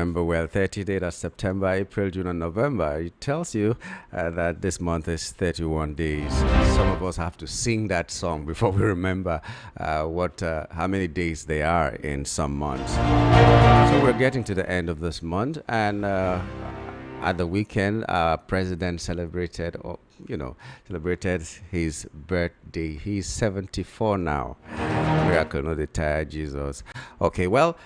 remember well, 30 days are September, April, June, and November. It tells you that this month is 31 days. Some of us have to sing that song before we remember how many days they are in some months. So we're getting to the end of this month, and at the weekend, our president celebrated his birthday. He's 74 now. Miracle, not the tired Jesus. Okay, well,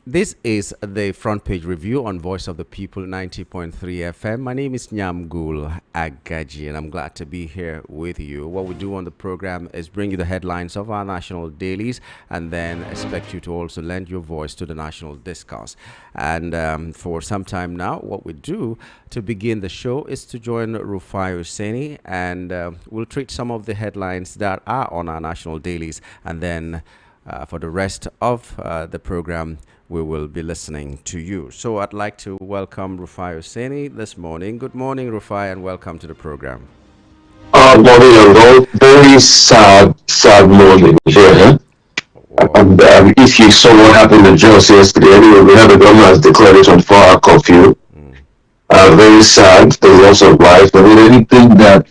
this is the front page review on Voice of the People 90.3 FM. My name is Nyamgul Agaji, and I'm glad to be here with you. What we do on the program is bring you the headlines of our national dailies, and then expect you to also lend your voice to the national discourse. And for some time now, what we do to begin the show is to join Rufai Oseni, and we'll treat some of the headlines that are on our national dailies, and then for the rest of the program, we will be listening to you. So I'd like to welcome Rufai Oseni this morning. Good morning, Rufai, and welcome to the program. Morning, and very sad morning here. And if you saw what happened in Jos yesterday, anyway, we have the government has declared a 24-hour curfew. Very sad, the loss of life. I mean, anything that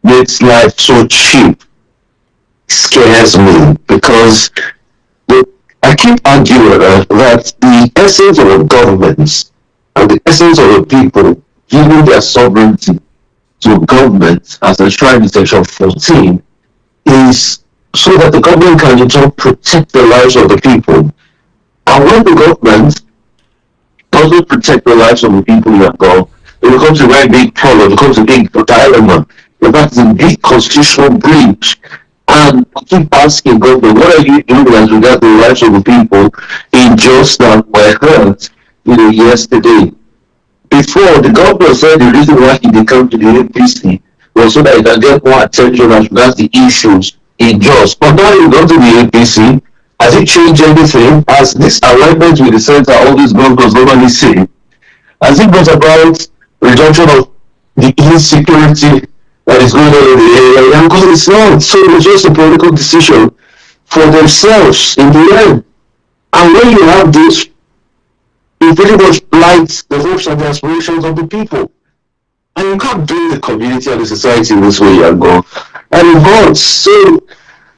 makes life so cheap scares me, because I keep arguing that the essence of the governments and the essence of the people giving their sovereignty to government as enshrined in Section 14 is so that the government can in turn protect the lives of the people. And when the government doesn't protect the lives of the people you have got, it becomes a very big problem, it becomes a big dilemma. In fact, it's a big constitutional breach. And I keep asking government, what are you doing as regards the lives of the people in Jos that were hurt, yesterday? Before, the governor said the reason why he did come to the APC was so that he can get more attention as regards the issues in Jos. But now you go to the APC, has it changed anything? Has this alignment with the center, all these governors normally say, has it brought about reduction of the insecurity that is going on in the area? Because it's not. So it's just a political decision for themselves in the end. And when you have this, it pretty much blights the hopes and the aspirations of the people. And you can't do the community and the society this way, Yango. And it hurts. So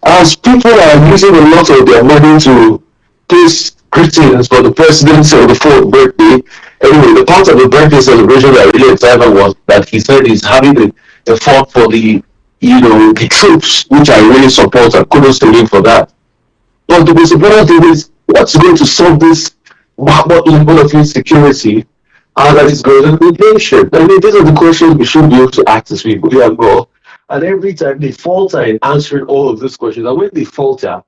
as people are using a lot of their money to place greetings for the president's or the fourth birthday, anyway, the part of the birthday celebration that really excited was that he said he's having the fought for the troops, which I really support, and kudos to him for that. But the most important thing is what's going to solve this level of insecurity that is going on in the nation. I mean, these are the questions we should be able to ask as people. And every time they falter in answering all of these questions, and when they falter,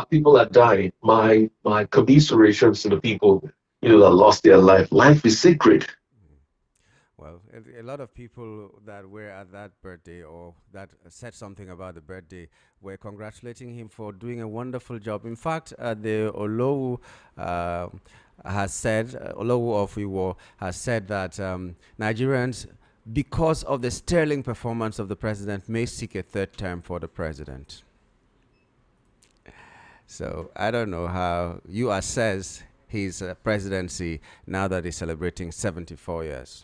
people are dying. My commiserations to the people, that lost their life. Life is sacred. Well, a lot of people that were at that birthday or that said something about the birthday were congratulating him for doing a wonderful job. In fact, the Olowu has said, Olowu of Iwo has said that Nigerians, because of the sterling performance of the president, may seek a third term for the president. So I don't know how you assess his presidency now that he's celebrating 74 years.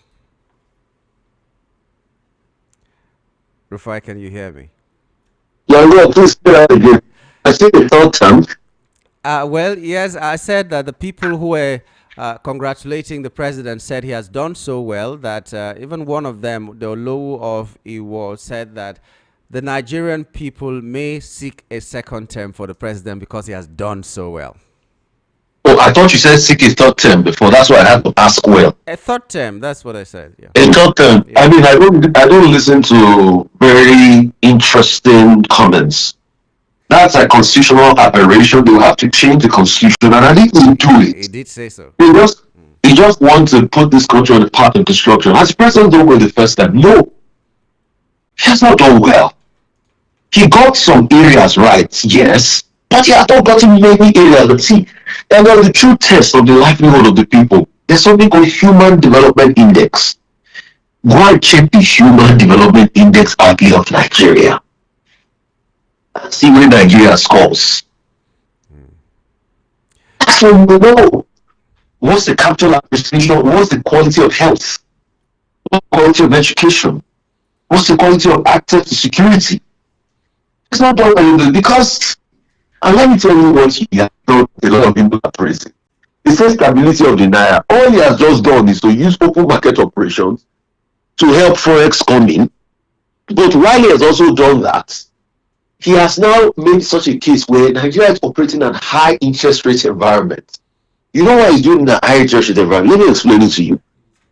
Rufai, can you hear me? Yeah, please say that again. I see the third term. Well, yes, I said that the people who were congratulating the president said he has done so well that even one of them, the Olowu of Iwo, said that the Nigerian people may seek a second term for the president because he has done so well. Oh, I thought you said seek a third term before. That's why I had to ask well. A third term, that's what I said. Yeah. A third term. Yeah. I mean, I don't listen to very interesting comments. That's a constitutional aberration. They'll have to change the constitution, and I think they do it. He did say so. He just wants to put this country on the path of destruction. Has the president done well the first time? No. He has not done well. He got some areas right, yes, but he has not gotten many areas. But see, and the true test of the livelihood of the people, there's something called Human Development Index. Go and check the Human Development Index outlay of Nigeria. See where Nigeria scores. That's what we know. What's the capital appreciation? What's the quality of health? What's the quality of education? What's the quality of access to security? It's not done well because, and let me tell you what he has done, a lot of people are praising. He says stability of the Naira. All he has just done is to use open market operations to help Forex come in. But while he has also done that, he has now made such a case where Nigeria is operating in a high interest rate environment. You know why he's doing a high interest rate environment? Let me explain it to you.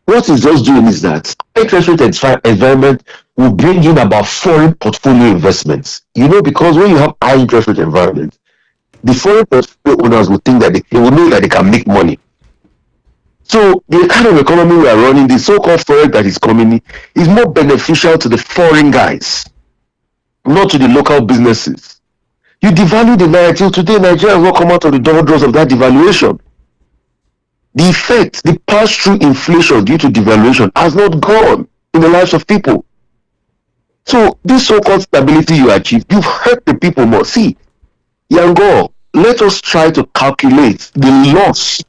What he's just doing is that high interest rate environment will bring in about foreign portfolio investments. You know, because when you have high interest rate environment, the foreign portfolio owners will think that they will know that they can make money. So the kind of economy we are running, the so-called forex that is coming in, is more beneficial to the foreign guys, not to the local businesses. You devalue the Naira till today, Nigeria will not come out of the doldrums of that devaluation. The effect, the pass-through inflation due to devaluation has not gone in the lives of people. So this so-called stability you achieve, you've hurt the people more. See, Yango, let us try to calculate the loss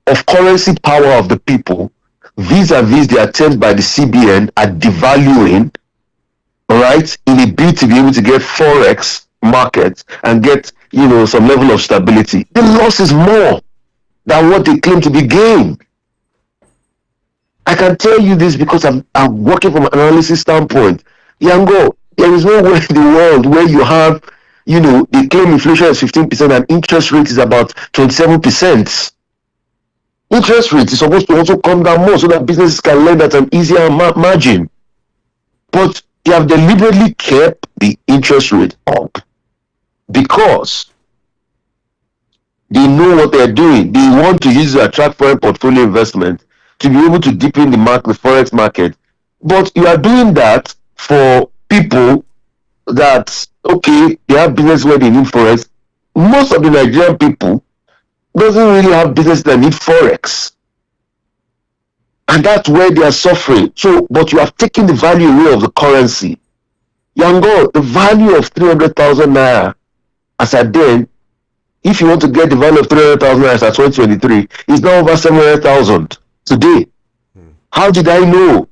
of currency power of the people vis-a-vis the attempt by the CBN at devaluing, right, in a bid to be able to get forex markets and get, you know, some level of stability. The loss is more than what they claim to be gained. I can tell you this because I'm working from an analysis standpoint. Yango, there is nowhere in the world where you have, you know, they claim inflation is 15% and interest rate is about 27%. Interest rate is supposed to also come down more so that businesses can lend at an easier margin. But they have deliberately kept the interest rate up because they know what they're doing. They want to use to attract foreign portfolio investment to be able to deepen the market, the forex market. But you are doing that for people that, okay, they have business where they need forex. Most of the Nigerian people doesn't really have business that need forex. And that's where they are suffering. So, but you have taken the value away of the currency. Yango, the value of 300,000 naira as at then, if you want to get the value of 300,000 naira as at 2023, is now over 700,000 today. How did I know?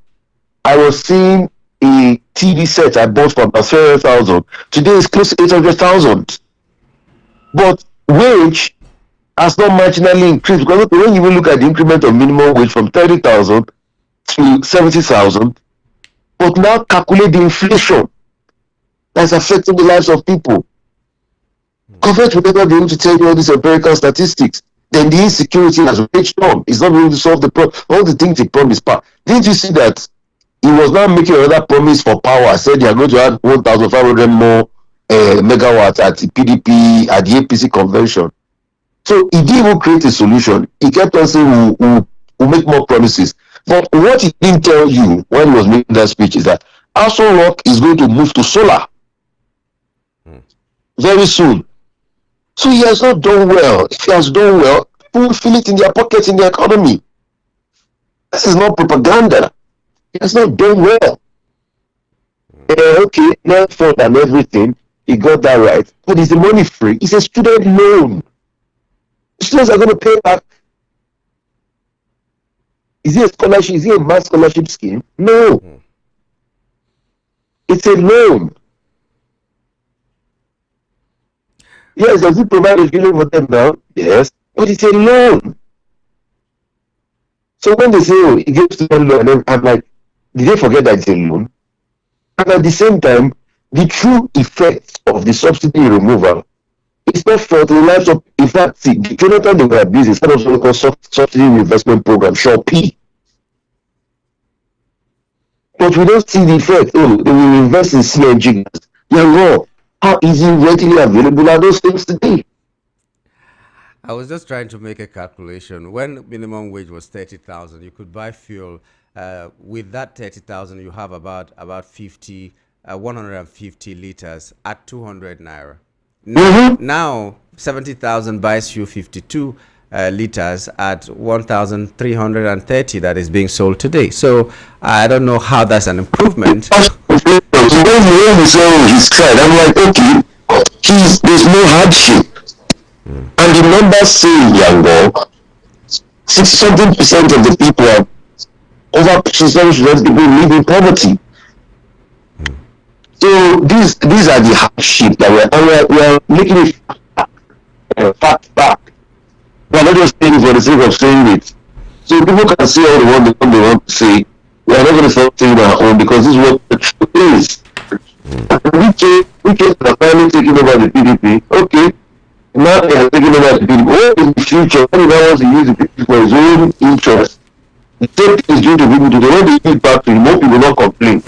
I was seeing a TV set I bought for about 700,000. Today is close to 800,000. But wage has not marginally increased because when you look at the increment of minimum wage from 30,000 to 70,000, but now calculate the inflation that's affecting the lives of people. Government will never be able to tell you all these empirical statistics. Then the insecurity has reached on. It's not able to solve the problem. All the things he promised. Didn't you see that he was now making another promise for power? Said they are going to add 1,500 more megawatts at the PDP, at the APC convention. So he didn't even create a solution. He kept on saying we'll make more promises. But what he didn't tell you when he was making that speech is that Aso Rock is going to move to solar very soon. So he has not done well. If he has done well, people will feel it in their pockets in the economy. This is not propaganda. He has not done well. Okay, net fund and everything, he got that right. But is the money free? It's a student loan. Students are going to pay back. Is it a scholarship? Is it a mass scholarship scheme? No. It's a loan. Yes, does it provide a feeling for them now? Yes, but it's a loan. So when they say, oh, it gives student loan, I'm like, did they forget that it's a loan? And at the same time, the true effect of the subsidy removal is not felt in the lives of, in fact, see, Jonathan, they were abusing instead of what called subsidy investment program, SHOP. But we don't see the effect. Oh, they will invest in CNG gas. You're wrong. How easy, readily available are those things today? I was just trying to make a calculation. When minimum wage was 30,000, you could buy fuel. With that 30,000, you have about 150 liters at 200 naira. Now 70,000 buys you 52 liters at 1,330 that is being sold today. So I don't know how that's an improvement. So when we say he's tried, I'm like, okay, there's no hardship. And the numbers say, Yango, 60-something% of the people are over 60% of people live in poverty. So these are the hardships that we're making it fact back. We're not just saying it for the sake of saying it. So people can say all they want to say. We're not going to stop saying our own because this is what the truth is. We are finally taking over the PDP. Okay. Now they are taking over the PDP. What is the future? When he wants to use the PDP for his own interest, the same thing is due to people today. When they use back to him, hope he will not complain.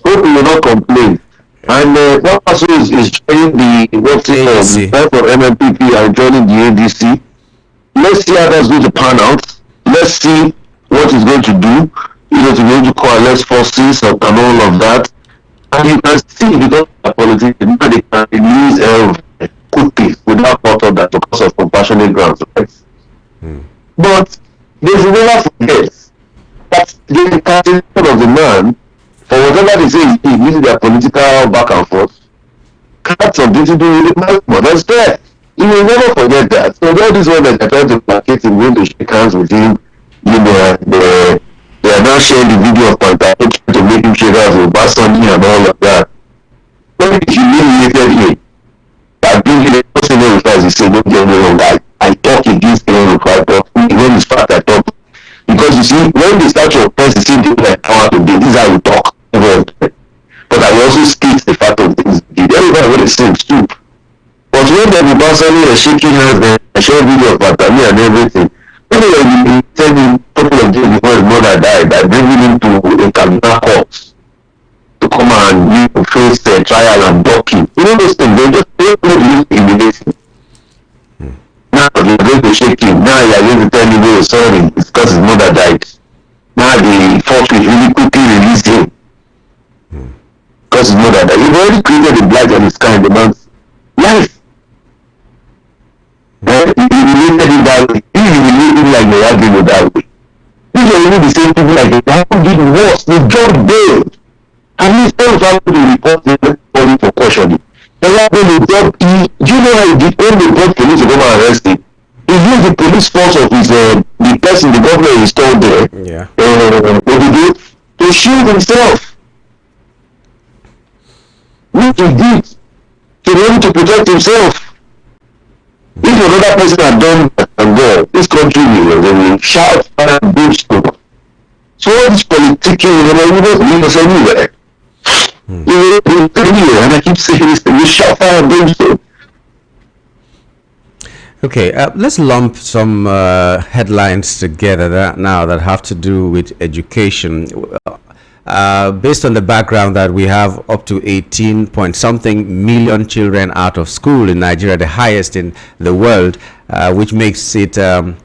Hope he will not complain. And Kwankwaso is joining the type of MMPP and joining the ADC. Let's see how that's going to pan out. Let's see what he's going to do. He's going to coalesce forces and all of that. And you can see because of politics, they can release quickly without thought of that because of compassionate grounds, right? But they should never forget that the candidate of the man, or whatever they say, is using their political back and forth, had something to do with the man, that's there. You will never forget that. So all this one that they're trying to placate him, going to shake hands with him, you know, they are now sharing the video of Kwankwaso to make him shake hands with Basani and all of that. But if you humiliated him, I bring the person who replies, he said, don't get me wrong, I talk against him, when it's fact I talk. Because you see, when they start to oppress the same people like power today, this is how we talk. But I also speak the fact of things. Everybody will the same too. But when they be personally shaking hands, they share video of Batami and everything. Anyway, we tell him a couple of days before his mother died, by bringing him to a Kaduna court to come and face the trial and docking. You know those things, they just don't humiliate him. Now they're going to shake him. Now you're going to tell him, oh, sorry, it's because his mother died. Now the force will really quickly release him. Because his mother died. You've already created a blight on his kind, the man's life. You humiliated him that way. You humiliated him like you're arguing with that way. These are even the same people like they haven't did worse. They dropped bail. And he's still trying to report them for cautioning. Do you know how he did when they brought police to come and arrest him? He used the police force of his the person, the governor installed there, to shield himself. What he did to be able to protect himself. If another person had done that and there, this country will shout and brimstone. So all this politicking, you don't leave us anywhere. And I keep saying this, you shout fire and brimstone. Okay, let's lump some headlines together that have to do with education. Based on the background that we have up to 18 point something million children out of school in Nigeria, the highest in the world, which makes it 1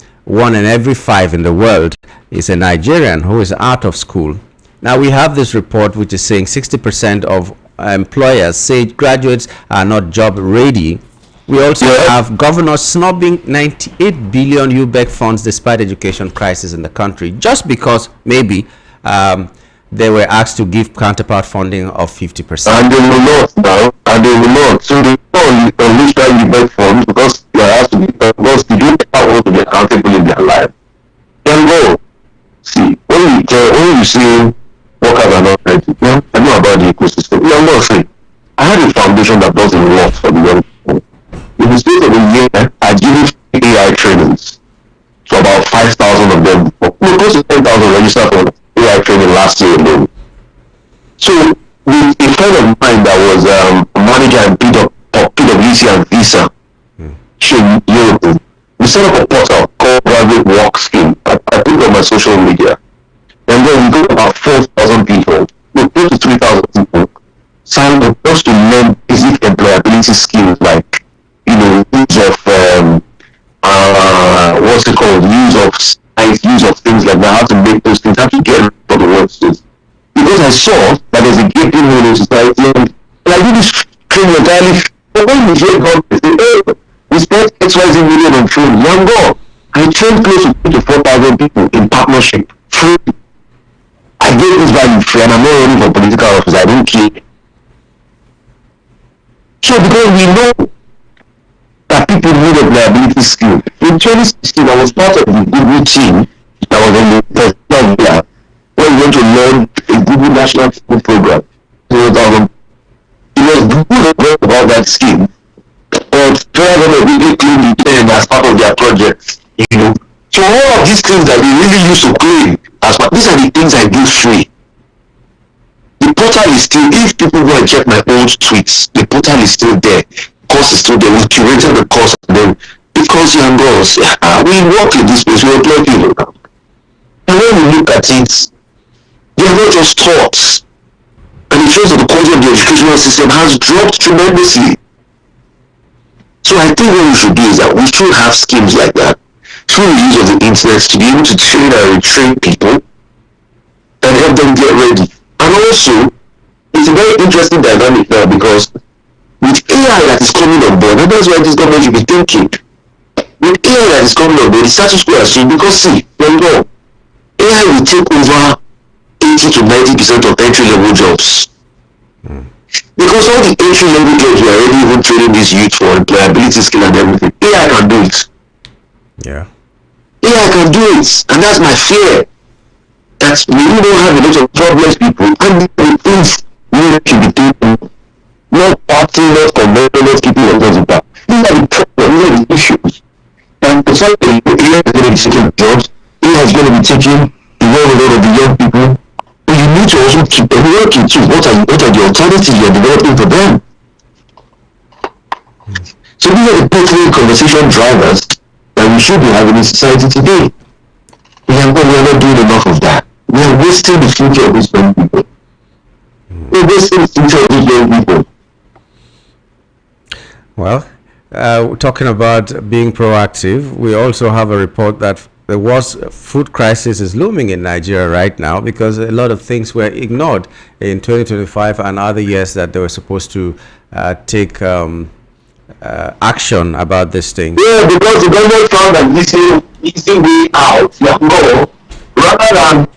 in every 5 in the world is a Nigerian who is out of school. Now we have this report which is saying 60% of employers say graduates are not job ready. We also have governors snubbing 98 billion UBEC funds despite education crisis in the country, just because maybe they were asked to give counterpart funding of 50%. And they will not now, and they will not. So they will unleash that UBEC funds because they are asked to be, because they don't want to be accountable in their life. Then go. See, when you say workers are not ready, I know about the ecosystem. I'm not saying. I had a foundation that does a lot for the young people. In the space of a year, I give AI trainings to about 5,000 of them. Close to 10,000 registered for AI training last year alone. So, with a friend of mine that was a manager in PwC and Visa, we set up a portal called Graduate Work Scheme. I put it on my social media. And then we got about 4,000 people, close to 3,000 people, signed up just to learn basic employability skills like, use of, use of things like that, how to make those things, how to get for the workspace. Because I saw that there's a gaping hole in society, and I did this training entirely. But when you hear government say, hey, we spent XYZ million on training, young girl, I trained close to 4,000 people in partnership, free. I gave this value free, and I'm not running for political office, I don't care. So because we know that people need employability skill, we in 2016, I was part of the Google team that was on the presidential villa when we went to learn a Google National School Program. So it was good about that scheme, but Federal really claimed the end as part of their project. You know, so all of these things that they really used to claim as part, these are the things I do free. The portal is still, if people go and check my old tweets, the portal is still there. Course is still there. We curated the course, and then because young girls, we work in this space, we employ people. And when we look at it, they are not just taught. And it shows that the quality of the educational system has dropped tremendously. So I think what we should do is that we should have schemes like that through the use of the internet to be able to train and retrain people and help them get ready. And also, it's a very interesting dynamic now because with AI that is coming on board, and that's why this government should be thinking. With AI that is coming on board, the status quo has changed because see, AI will take over 80 to 90% of entry-level jobs. Because all the entry-level jobs we are already even training these youth for employability skill and everything, AI can do it. Yeah. AI can do it, and that's my fear. That we don't have a lot of jobless people, and the things we should be doing. Not party, not convention, not keeping your body back. These are the problems, these are the issues. And the fact that AI is going to be taking jobs, AI is going to be taking the workload of the young people. But you need to also keep working too. What are the alternatives you are developing for them? So these are the pertinent conversation drivers that we should be having in society today. We are not doing enough of that. We are wasting the future of these young people. We are wasting the future of these young people. Well, talking about being proactive, we also have a report that the worst food crisis is looming in Nigeria right now because a lot of things were ignored in 2025 and other years that they were supposed to take action about this thing. Yeah, because the government found that this is easy way out, rather than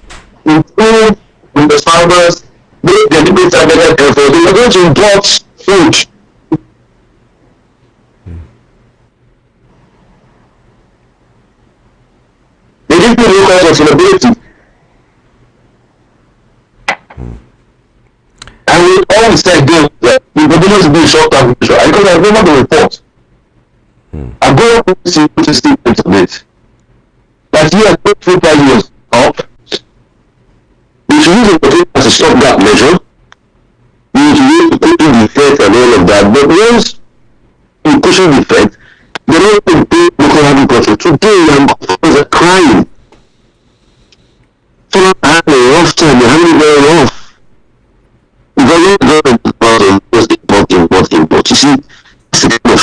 improve with the farmers, make deliberate targeted efforts, they are going to import food. They didn't do local sustainability. And we always said that the government is being short-term vision. I remember the report. I go to see the statement of it. That here, food prices was up. We should use it as a stopgap measure. We should use to cushion the effect and all of that. But once we cushion the effect, they don't pay local agriculture. Today, young farmers are crying. So I have a rough time. They're having it very rough. Because the government is import. You see, it's a kind of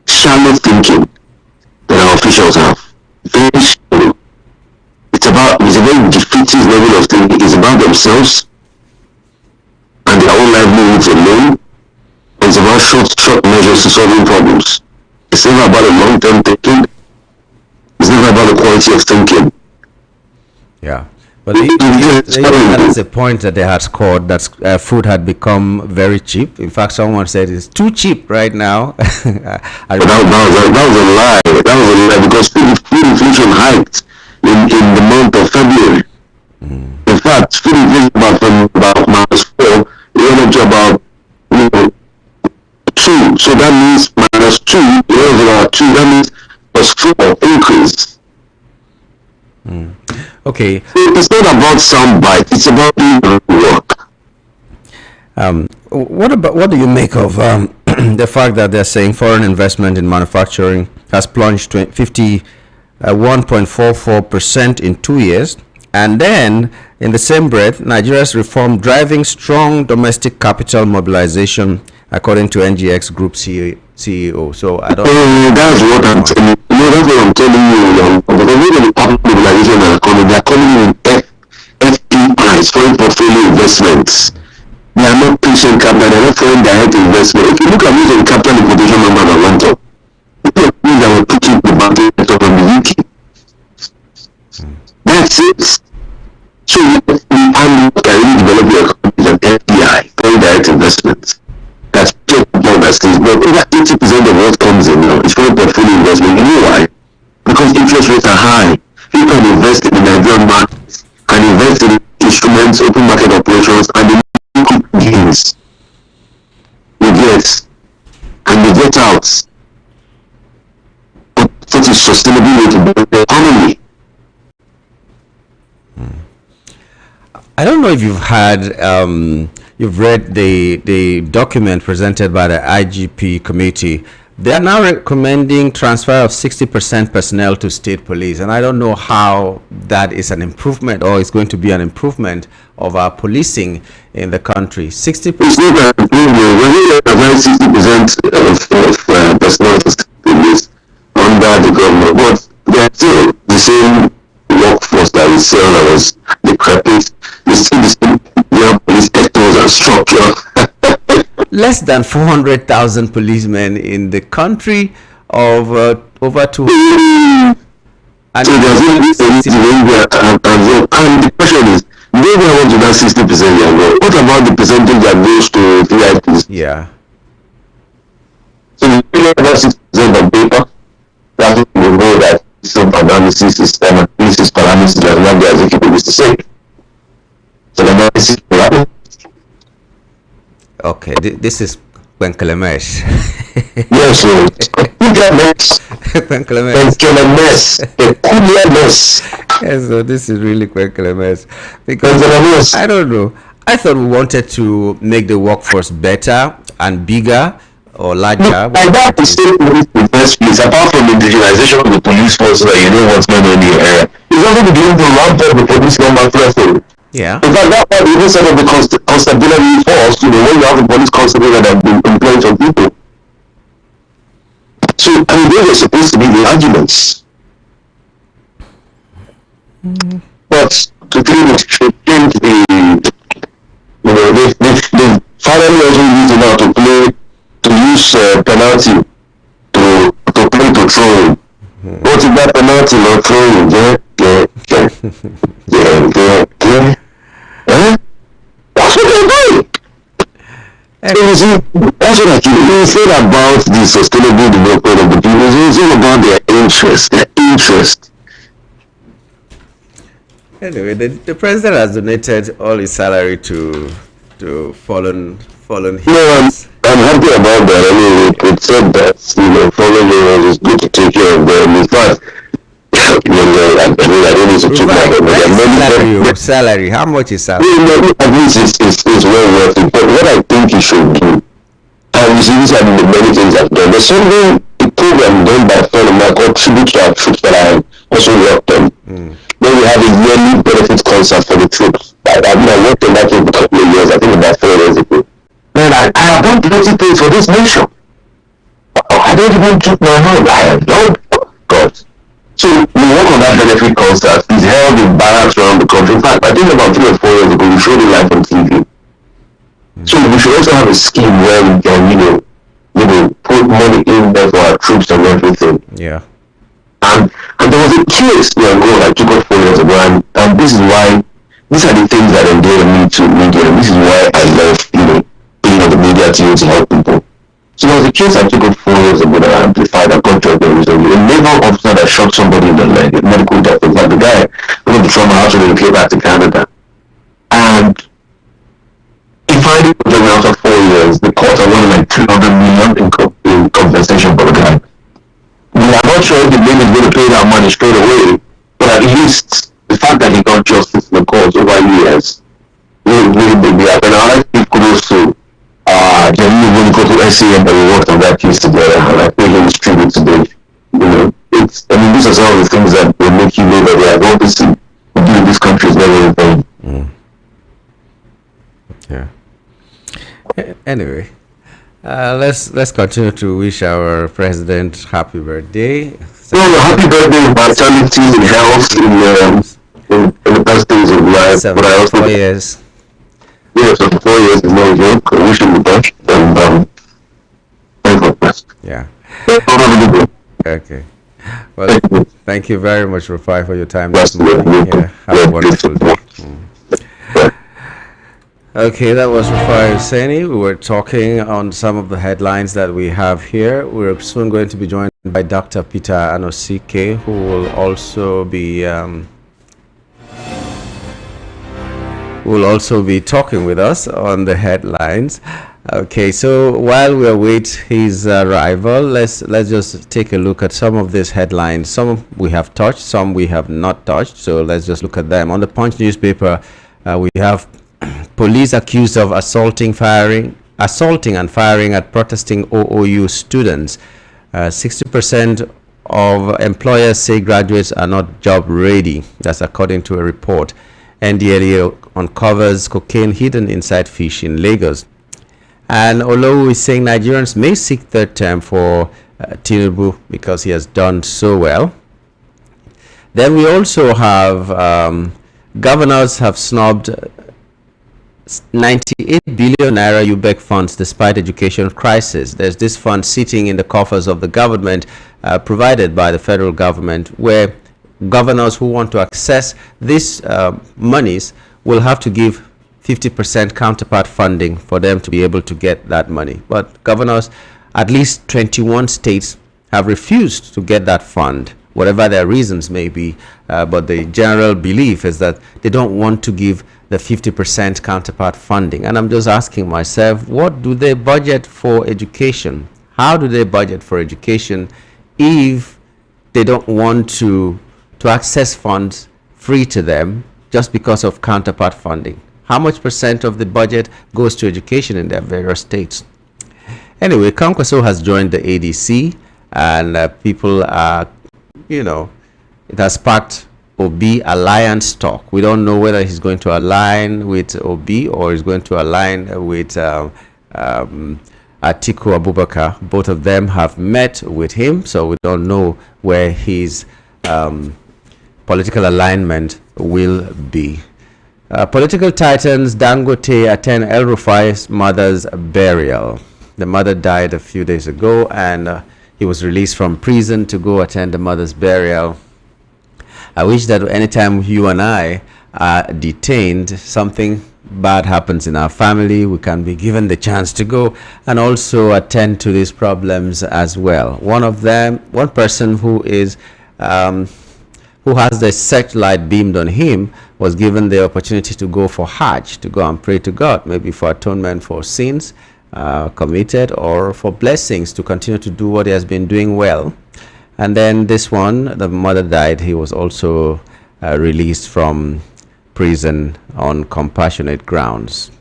shallow thinking that our officials have. Very shallow. It's a very defeatist level of thinking. It's about themselves and their own livelihoods alone. It's about short measures to solving problems. It's never about a long-term thinking. It's never about the quality of thinking. Yeah. But that's a point that they had scored that food had become very cheap. In fact, someone said it's too cheap right now. that was a lie. That was a lie because food inflation hiked in the month of February. In fact, food inflation from about -4, it went up to about 2. So that means -2, it was about 2. That means +4 increase. Okay. So it's not about soundbite. It's about doing the work. What do you make of the fact that they're saying foreign investment in manufacturing has plunged 51.44% in 2 years, and then in the same breath, Nigeria's reform driving strong domestic capital mobilization, according to NGX Group CEO. So I don't. That's what I'm telling you. That's what I'm telling you. Because the public mobilization are coming. They are coming with FPIs, foreign portfolio investments. They are not patient capital. They are not foreign direct investment. If you look at this capital importation number that went up, it means that we're putting the market from the UK. That's it. So we can really develop the economy with FPI, foreign direct investments. That's just bonus things, but over 80% of what comes in now is foreign portfolio investment. You know why? Because interest rates are high. People can invest in the Nigerian market, can invest in instruments, open market operations, and they make quick gains. You get, and they get out. Such a sustainable way to build the economy. I don't know if you've you've read the document presented by the IGP committee. They are now recommending transfer of 60% personnel to state police, and I don't know how that is an improvement or it's going to be an improvement of our policing in the country. 60%. It's not an improvement. When you advise 60% of personnel to state police under the government, but they're still the same workforce that we saw that was decrepit. They still the same police sectors and structure. Less than 400,000 policemen in the country of over 200. And so there's only 70 and the question is, maybe I want to that 60% young. What about the percentage that goes to VIPs? Yeah. So you really have 60% on paper. That we know that some analysis is analysis parameters that what the executive is to say. So the analysis parameters. Okay, this is Kwankwaso. Yes, so Kwankwaso. Yes, so this is really Kwankwaso. Because I don't know. I thought we wanted to make the workforce better and bigger or larger. No, I got the state police in the first place, apart from the digitalization of the police force, so that you know what's going on in the area. It's also beginning to ramp up the police number threshold. Yeah. In fact, that's why we even set up the constabulary force, when you have the police constable that have been employing some people. So, I mean, those are supposed to be the arguments. But to change the, they finally also used it now to use penalty to play to troll. What is that penalty not trolling? That's what they're doing. That's what you said about the sustainable development of the people. It's all about their interest. Anyway, the president has donated all his salary to fallen heroes. I'm happy about that. I mean, it said that, fallen heroes is good to take care of them. In fact, I don't need to talk about salary. How much is salary? At least it's well worth it. But what I think you should do, and you see, these are the many things I've done. There's something, a program done by a friend of mine called Tribute to Our Troops that I also worked on. Then we have a yearly benefit concert for the troops. I worked on that for a couple of years, I think about 4 years ago. And I have done plenty things for this nation. I don't even keep my hand. I have done God. So we work on that benefit concert. It's held in barracks around the country. In fact, I think about 3 or 4 years ago, we showed it live on TV. So we should also have a scheme where we can, put money in there for our troops and everything. Yeah. And there was a case I took up 4 years ago, and this is why, these are the things that endear me to media, and this is why I love, being on the media team to help people. So there was a case I took up 4 years ago that I amplified. I got to a naval officer that shot somebody in the leg, a medical doctor. Like the guy went to trauma house and came back to Canada. And he finally put him after 4 years. The court awarded like 300 million in compensation for the guy. We are not sure if the baby is going to pay that money straight away, but at least the fact that he got justice in the courts over years really big deal. And I like to kudos to when you go to SAM and we worked on that case together, and I think him tribute today. These are some of the things that will make you know that we have obviously doing this country is never in vain. Yeah. Anyway. Let's continue to wish our president happy birthday. Happy birthday, vitality and health in the best days of life. But I also 4 years. Yes, so 4 years is no joke. I wish him the best, and thank God best. Yeah. Have a good day. Okay. Well, thank you very much, Rufai, for your time this morning. Yeah. Have a wonderful day. Okay, that was Rufai Oseni. We were talking on some of the headlines that we have here. We're soon going to be joined by Dr. Peter Anosike, who will also be talking with us on the headlines. Okay, so while we await his arrival, let's just take a look at some of these headlines. Some we have touched, some we have not touched. So let's just look at them. On the Punch newspaper, we have police accused of assaulting and firing at protesting OOU students. 60% of employers say graduates are not job ready. That's according to a report. NDLEA uncovers cocaine hidden inside fish in Lagos. And Olowu is saying Nigerians may seek third term for Tinubu because he has done so well. Then we also have governors have snubbed 98 billion naira UBEC funds despite education crisis. There's this fund sitting in the coffers of the government provided by the federal government, where governors who want to access these monies will have to give 50% counterpart funding for them to be able to get that money. But governors, at least 21 states, have refused to get that fund, whatever their reasons may be. But the general belief is that they don't want to give the 50% counterpart funding. And I'm just asking myself, what do they budget for education? How do they budget for education if they don't want to access funds free to them just because of counterpart funding? How much percent of the budget goes to education in their various states? Anyway, Kwankwaso has joined the ADC, and people are, it has sparked Obi alliance talk. We don't know whether he's going to align with Obi or he's going to align with Atiku Abubakar. Both of them have met with him, so we don't know where his political alignment will be. Political titans Dangote attend El Rufai's mother's burial. The mother died a few days ago, and he was released from prison to go attend the mother's burial. I wish that anytime you and I are detained, something bad happens in our family, we can be given the chance to go and also attend to these problems as well. One person who has the searchlight beamed on him, was given the opportunity to go for Hajj, to go and pray to God, maybe for atonement for sins committed or for blessings to continue to do what he has been doing well. And then this one, the mother died. He was also released from prison on compassionate grounds.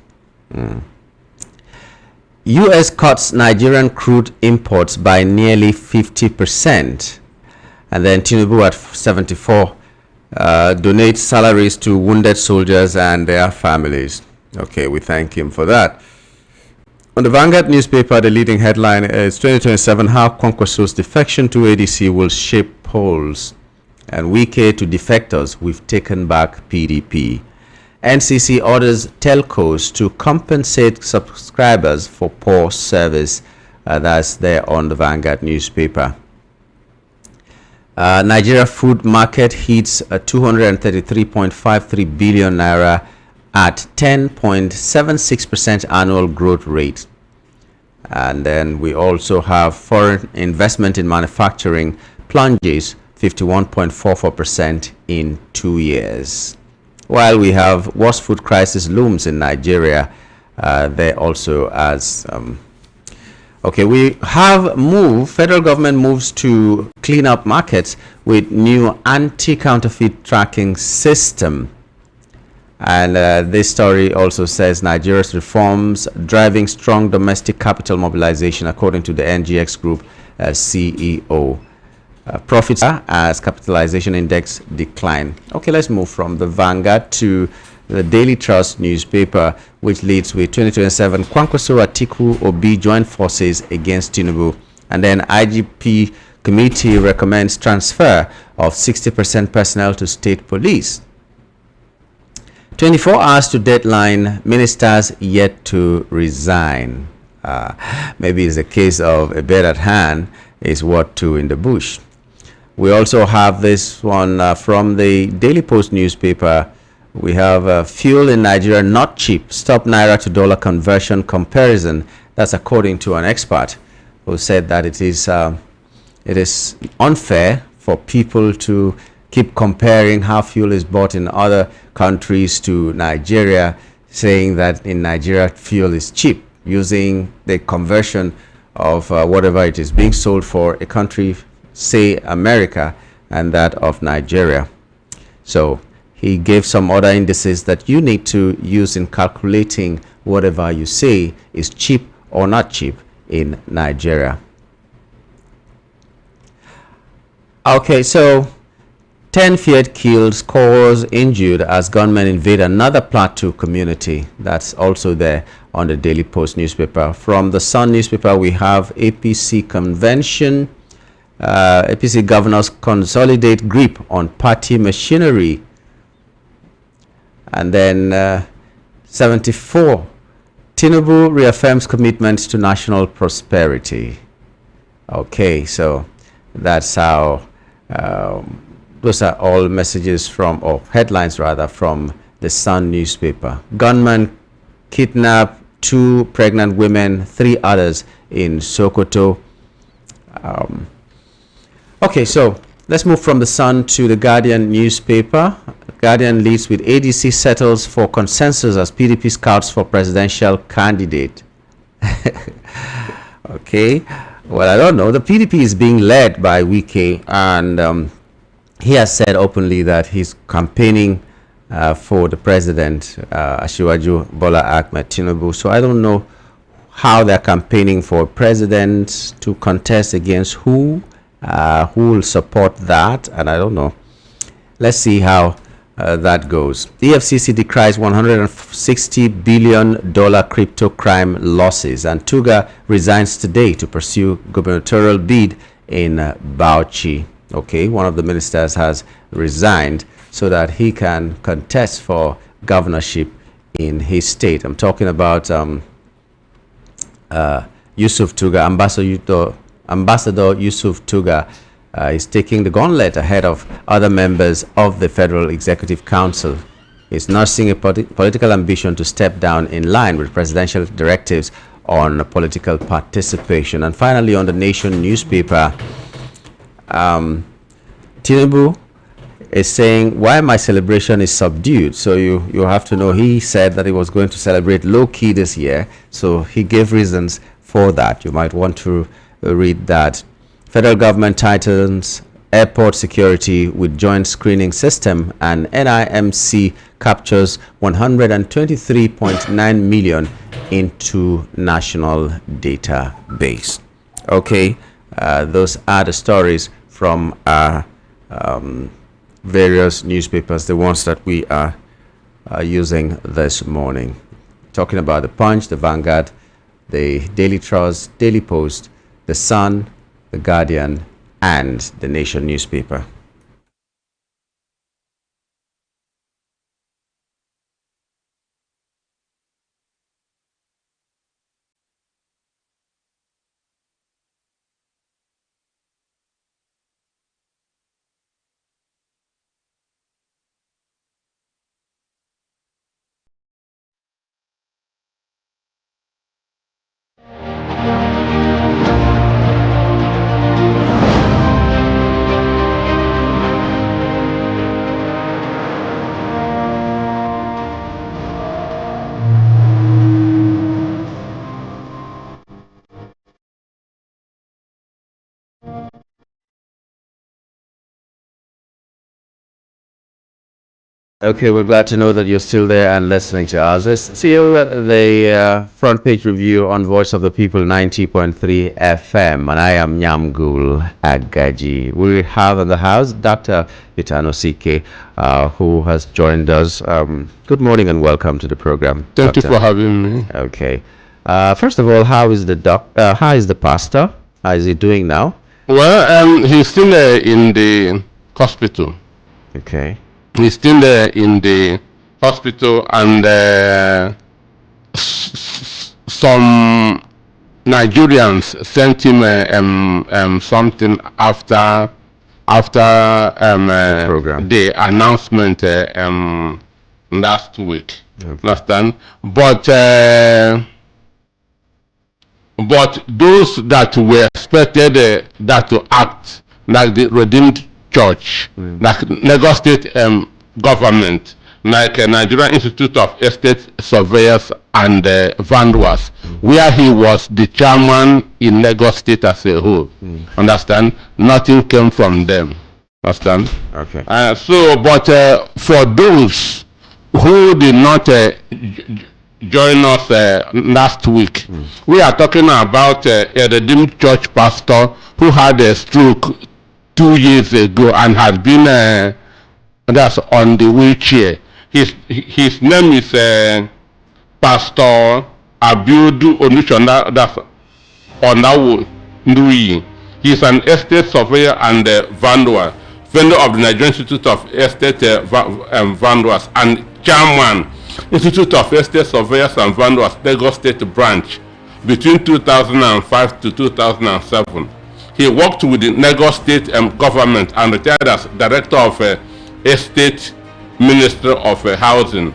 U.S. cuts Nigerian crude imports by nearly 50%. And then Tinubu at 74 donates salaries to wounded soldiers and their families. Okay, we thank him for that. On the Vanguard newspaper, the leading headline is 2027, how Kwankwaso's defection to ADC will shape polls. And Wike to defectors, we've taken back PDP. NCC orders telcos to compensate subscribers for poor service. That's there on the Vanguard newspaper. Nigeria food market hits 233.53 billion naira at 10.76% annual growth rate. And then we also have foreign investment in manufacturing plunges 51.44% in 2 years. While we have worst food crisis looms in Nigeria, there also as okay, we have federal government moves to clean up markets with new anti-counterfeit tracking system. And this story also says Nigeria's reforms driving strong domestic capital mobilization, according to the NGX Group CEO. Profits as capitalization index decline. Okay, let's move from the Vanguard to the Daily Trust newspaper, which leads with 2027 Kwankwaso Atiku Obi join forces against Tinubu. And then IGP committee recommends transfer of 60% personnel to state police. 24 hours to deadline, ministers yet to resign. Maybe it's a case of a bed at hand is what to in the bush. We also have this one from the Daily Post newspaper, We have fuel in Nigeria not cheap. Stop naira to dollar conversion comparison. That's according to an expert who said that it is unfair for people to keep comparing how fuel is bought in other countries to Nigeria, saying that in Nigeria fuel is cheap, using the conversion of whatever it is being sold for a country, say America, and that of Nigeria. So he gave some other indices that you need to use in calculating whatever you say is cheap or not cheap in Nigeria. Okay, so 10 feared killed, scores injured as gunmen invade another Plateau community. That's also there on the Daily Post newspaper. From the Sun newspaper, we have APC convention. APC governors consolidate grip on party machinery. And then 74, Tinubu reaffirms commitment to national prosperity. Okay, so that's how those are all messages from, or headlines rather, from the Sun newspaper. Gunman kidnap 2 pregnant women, 3 others in Sokoto. Okay, so let's move from the Sun to the Guardian newspaper. Guardian leads with ADC settles for consensus as PDP scouts for presidential candidate. Okay, well, I don't know. The PDP is being led by Wike, and he has said openly that he's campaigning for the president, Asiwaju Bola Ahmed Tinubu. So I don't know how they're campaigning for president, to contest against who will support that, and I don't know. Let's see how that goes. The EFCC decries $160 billion crypto crime losses, and Tuga resigns today to pursue gubernatorial bid in Bauchi. Okay, one of the ministers has resigned so that he can contest for governorship in his state. I'm talking about Yusuf Tuga, Ambassador Yusuf Tuga. Is taking the gauntlet ahead of other members of the Federal Executive Council. He's nursing a political ambition to step down in line with presidential directives on political participation. And finally, on the Nation newspaper, Tinubu is saying why my celebration is subdued. So you have to know, he said that he was going to celebrate low-key this year. So he gave reasons for that. You might want to read that. Federal government tightens airport security with joint screening system, and NIMC captures 123.9 million into national database. Okay, those are the stories from our various newspapers, the ones that we are using this morning. Talking about the Punch, the Vanguard, the Daily Trust, Daily Post, the Sun, the Guardian, and the Nation newspaper. Okay, we're glad to know that you're still there and listening to us. Let's see the front page review on Voice of the People 90.3 FM, and I am Nyamgul Agaji. We have in the house Dr. Itano Sike, who has joined us. Good morning and welcome to the program. Thank you for having me. Okay. First of all, how is the pastor? How is he doing now? Well, he's still in the hospital. Okay. He's still in the hospital, and some Nigerians sent him something after program. the announcement last week. Yeah. Understand? But those that were expected that to act like the Redeemed Church, like Lagos State government, like Nigerian Institute of Estate Surveyors and Vanduas, where he was the chairman in Lagos State as a whole. Understand? Nothing came from them. Understand? Okay. But for those who did not join us last week, we are talking about a Redeemed Church pastor who had a stroke 2 years ago and has been that's on the wheelchair. His name is Pastor Abiodun Olushona. That's Onawo Ndui. He's an estate surveyor and vendor of the Nigerian Institute of Estate Vendors and chairman Institute of Estate Surveyors and Vendors Lagos State branch between 2005 to 2007. He worked with the Lagos State government and retired as director of Estate Ministry of Housing.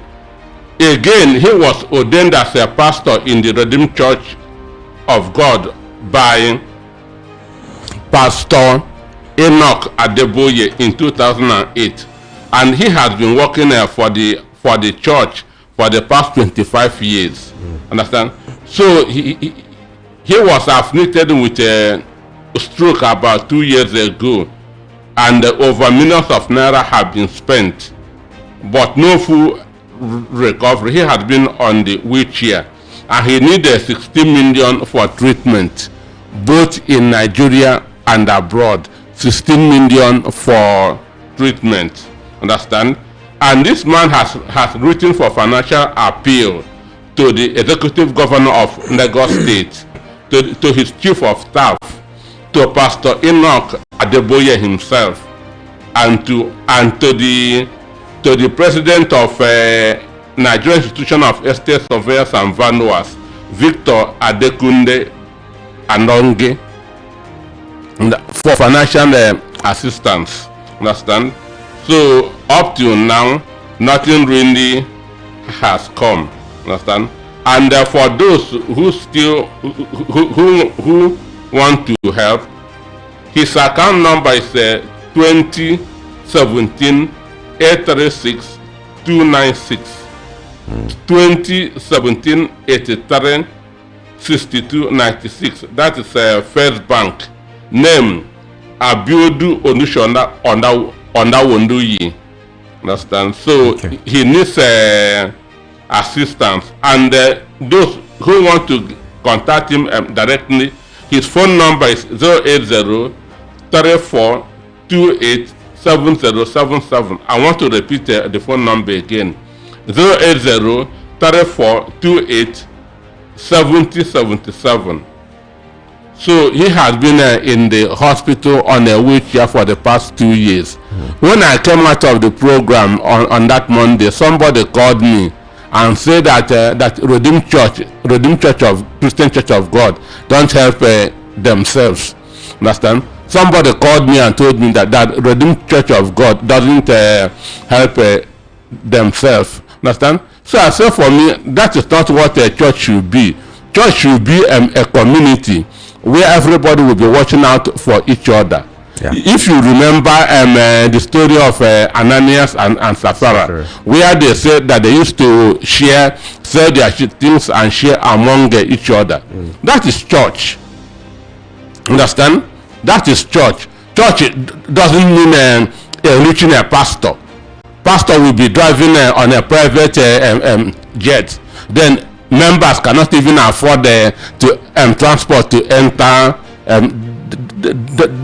Again, he was ordained as a pastor in the Redeemed Church of God by Pastor Enoch Adeboye in 2008, and he has been working for the church for the past 25 years. Understand? So he was afflicted with a stroke about 2 years ago, and over millions of naira have been spent, but no full recovery. He has been on the wheelchair, and he needed 60 million for treatment, both in Nigeria and abroad. 16 million for treatment. Understand? And this man has written for financial appeal to the executive governor of Lagos State, to his chief of staff, to Pastor Enoch Adeboye himself, and to the president of Nigerian Institution of Estate Surveyors and Valuers, Victor Adekunle Anonge, for financial assistance. Understand? So up till now, nothing really has come. Understand? And for those who still who want to help, his account number is 2017 836 296. 2017 83 6296. That is First Bank. Name Abiodun Olushona Ondawonduyi. Understand? So okay. He needs assistance, and those who want to contact him directly, his phone number is 080 34 28 7077. I want to repeat the phone number again. 080 34 28 7077. So he has been in the hospital on a wheelchair for the past 2 years. When I came out of the program on that Monday, somebody called me and said that that Redeemed Church of Christian Church of God don't help themselves. Understand? Somebody called me and told me that Redeemed Church of God doesn't help themselves. Understand? So I said, for me, that is not what a church should be. Church should be a community where everybody will be watching out for each other. Yeah. If you remember the story of Ananias and Sapphira, where they said that they used to sell their things and share among each other. That is church. Understand? That is church. Church doesn't mean reaching a pastor. Pastor will be driving on a private jet. Then members cannot even afford to transport to enter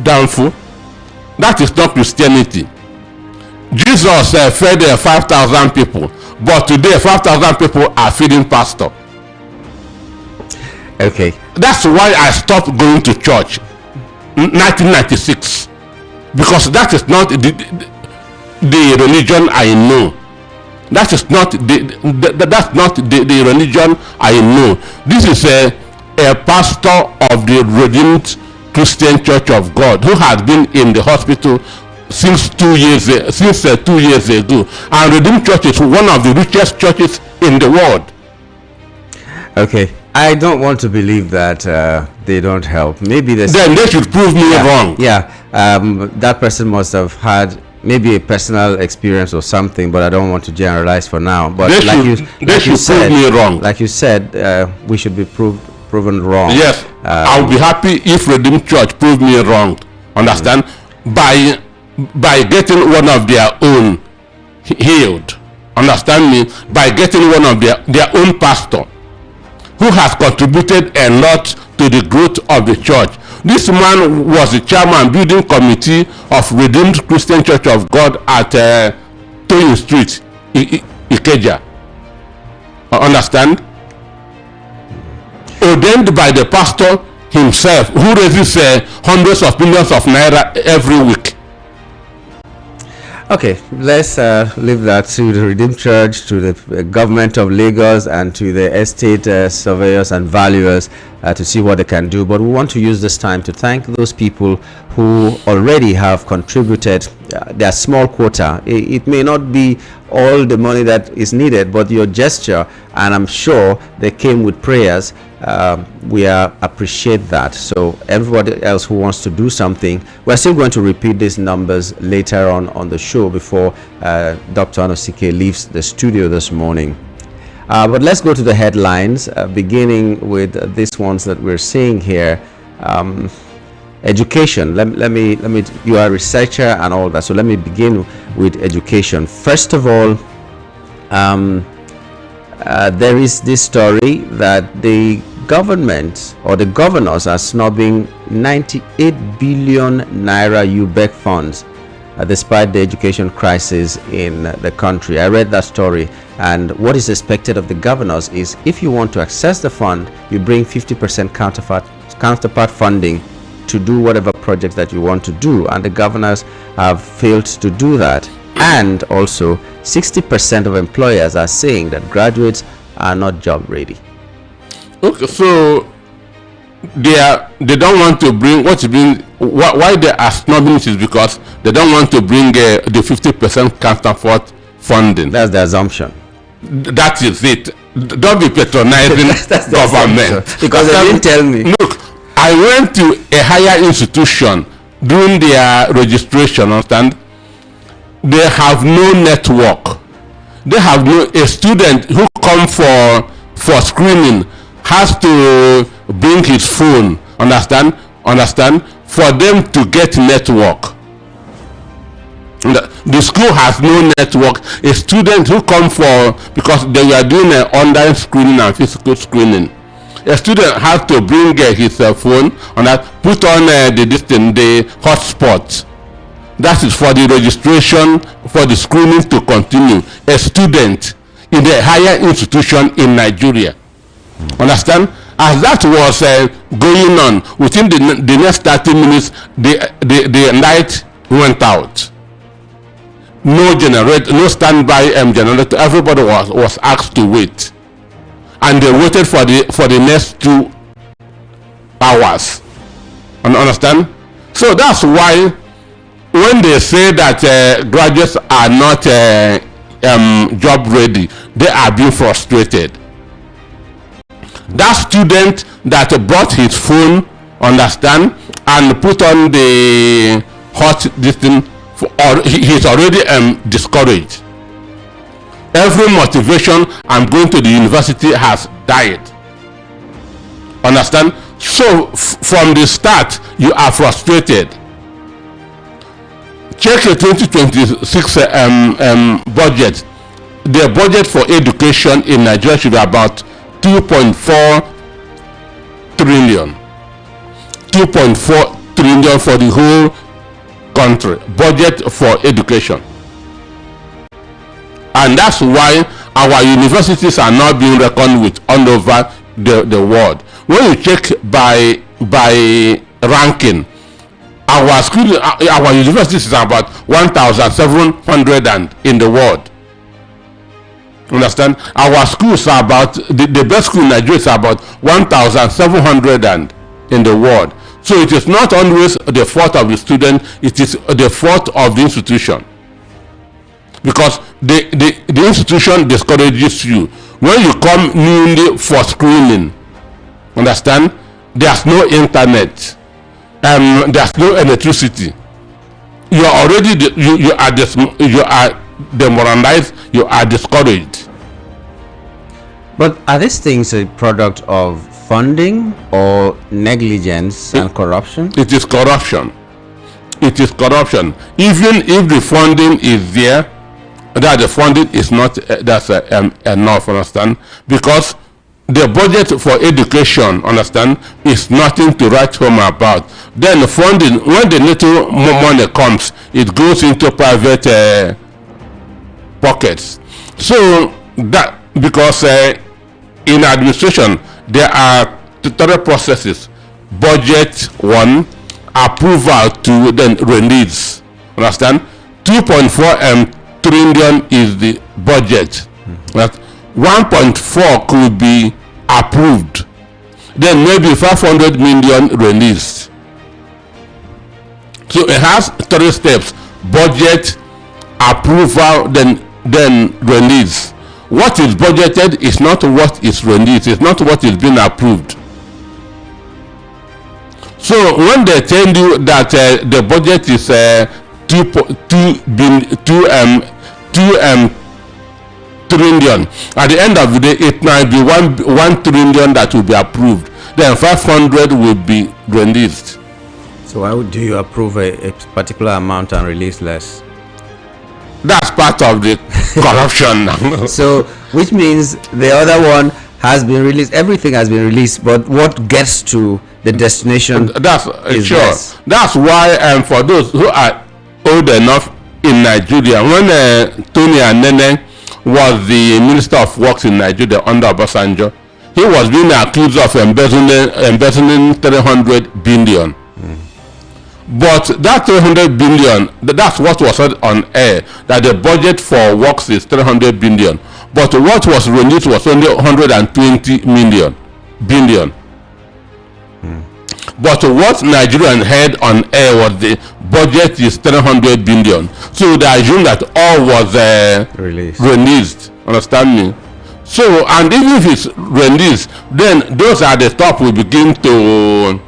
Danfo. That is not Christianity. Jesus fed 5,000 people, but today 5,000 people are feeding pastor. Okay. That's why I stopped going to church 1996, because that is not the religion I know. That is not that's not the religion I know. This is a pastor of the Redeemed Christian Church of God who has been in the hospital since 2 years ago. And Redeemed Church is one of the richest churches in the world. Okay, I don't want to believe that they don't help. Maybe then they should prove me wrong. Yeah, that person must have had maybe a personal experience or something, but I don't want to generalize for now. But they should prove me wrong. Like you said, we should be proven wrong. Yes, I'll be happy if Redeemed Church prove me wrong. Understand? By getting one of their own healed. Understand me? By getting one of their own pastor who has contributed a lot to the growth of the church. This man was the chairman building committee of Redeemed Christian Church of God at Toyin Street, Ikeja. Understand? Ordained by the pastor himself, who raises hundreds of millions of naira every week. Okay, let's leave that to the Redeemed Church, to the government of Lagos, and to the estate surveyors and valuers to see what they can do. But we want to use this time to thank those people who already have contributed their small quota. It may not be all the money that is needed, but your gesture, and I'm sure they came with prayers, we appreciate that. So everybody else who wants to do something, we're still going to repeat these numbers later on the show before Dr. Anosike leaves the studio this morning. But let's go to the headlines, beginning with these ones that we're seeing here. Education. Let me. You are a researcher and all that, so let me begin with education. First of all, there is this story that the government or the governors are snubbing 98 billion naira UBEC funds despite the education crisis in the country. I read that story, and what is expected of the governors is if you want to access the fund, you bring 50% counterpart funding to do whatever projects that you want to do, and the governors have failed to do that. And also 60% of employers are saying that graduates are not job ready. Okay, so they don't want to bring why they are snubbing it is because they don't want to bring the 50% counterpart funding. That's the assumption. That is it. Don't be patronizing that's government. Because they didn't tell me. Look, I went to a higher institution during their registration, understand? They have no network. They have a student who come for screening has to bring his phone, understand, for them to get network. The school has no network. A student who come because they were doing an online screening and physical screening. A student has to bring his phone and put on the hotspot. That is for the registration, for the screening to continue. A student in a higher institution in Nigeria. Understand? As that was going on, within the next 30 minutes, the light went out. No generator, no standby generator. Everybody was asked to wait, and they waited for the next 2 hours. Understand? So that's why when they say that graduates are not job ready, they are being frustrated. That student that brought his phone, understand, and put on the hot distance, or he's already discouraged. Every motivation I'm going to the university has died. Understand? So from the start, you are frustrated. Check the 2026 budget. The budget for education in Nigeria should be about 2.4 trillion. 2.4 trillion for the whole country. Budget for education. And that's why our universities are not being reckoned with all over the world. When you check by ranking, our universities is about 1,700 in the world. Understand? Our schools are about the best school in Nigeria is about 1,700 in the world. So it is not always the fault of the student, it is the fault of the institution. Because the institution discourages you. When you come newly for screening, understand, there's no internet, there's no electricity. You are already you are demoralized, you are discouraged. But are these things a product of funding or negligence and corruption? It is corruption. It is corruption. Even if the funding is there, that the funding is not enough, understand? Because the budget for education, understand, is nothing to write home about. Then the funding, when the little more money comes, it goes into private pockets. So that, because in administration there are tutorial processes: budget one, approval two, then release. Understand? 2.4 trillion is the budget. That 1.4 could be approved, then maybe 500 million released. So it has 3 steps: budget, approval, then release. What is budgeted is not what is released, it's not what is being approved. So when they tell you that the budget is 2 trillion, at the end of the day it might be 1 trillion that will be approved, then 500 will be released. So why do you approve a particular amount and release less? That's part of the corruption. So which means the other one has been released, everything has been released, but what gets to the destination that's is sure less. That's why for those who are old enough in Nigeria, when Tony Anene was the Minister of Works in Nigeria under Obasanjo, he was being accused of embezzling 300 billion. But that 300 billion, that's what was said on air, that the budget for works is 300 billion. But what was released was only 120 billion. But what Nigerian heard on air was the budget is 300 billion. So they assume that all was released. Understand me? So, and even if it's released, then those at the top will begin to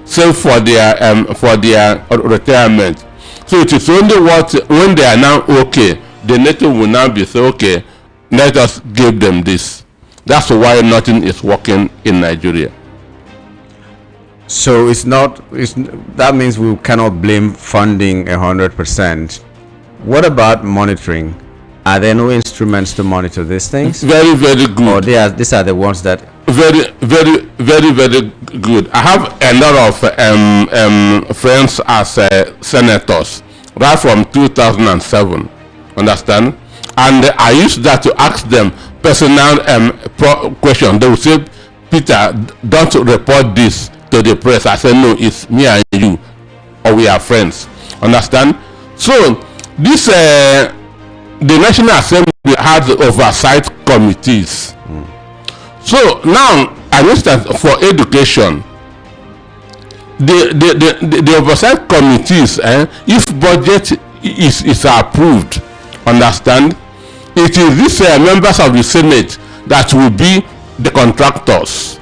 save for their retirement. So it is only when they are now okay, the NATO will now be say, okay, let us give them this. That's why nothing is working in Nigeria. So that means we cannot blame funding 100%. What about monitoring? Are there no instruments to monitor these things? Very, very good. Or these are the ones that very, very, very, very good. I have a lot of friends as senators right from 2007. Understand? And I used that to ask them personal questions. They would say, Peter, don't report this to the press. I said, no, it's me and you, or we are friends. Understand? So this the National Assembly has oversight committees. So now, an instance for education, the oversight committees, if budget is approved, understand, it is these members of the Senate that will be the contractors.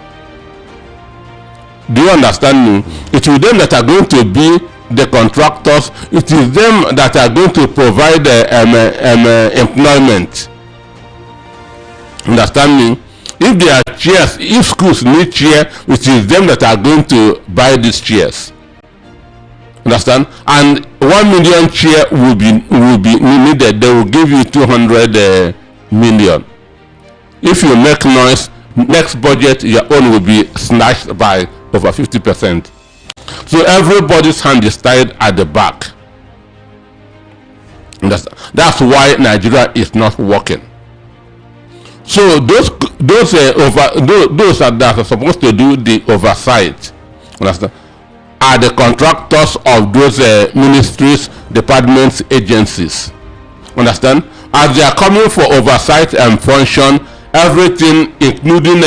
Do you understand me? It will be them that are going to be the contractors. It is them that are going to provide employment. Understand me? If there are chairs, if schools need chairs, it is them that are going to buy these chairs. Understand? And 1 million chair will be needed. They will give you 200 million. If you make noise, next budget your own will be snatched by over 50%. So everybody's hand is tied at the back. That's why Nigeria is not working. So those that are supposed to do the oversight, understand, are the contractors of those ministries, departments, agencies. Understand? As they are coming for oversight and function, everything, including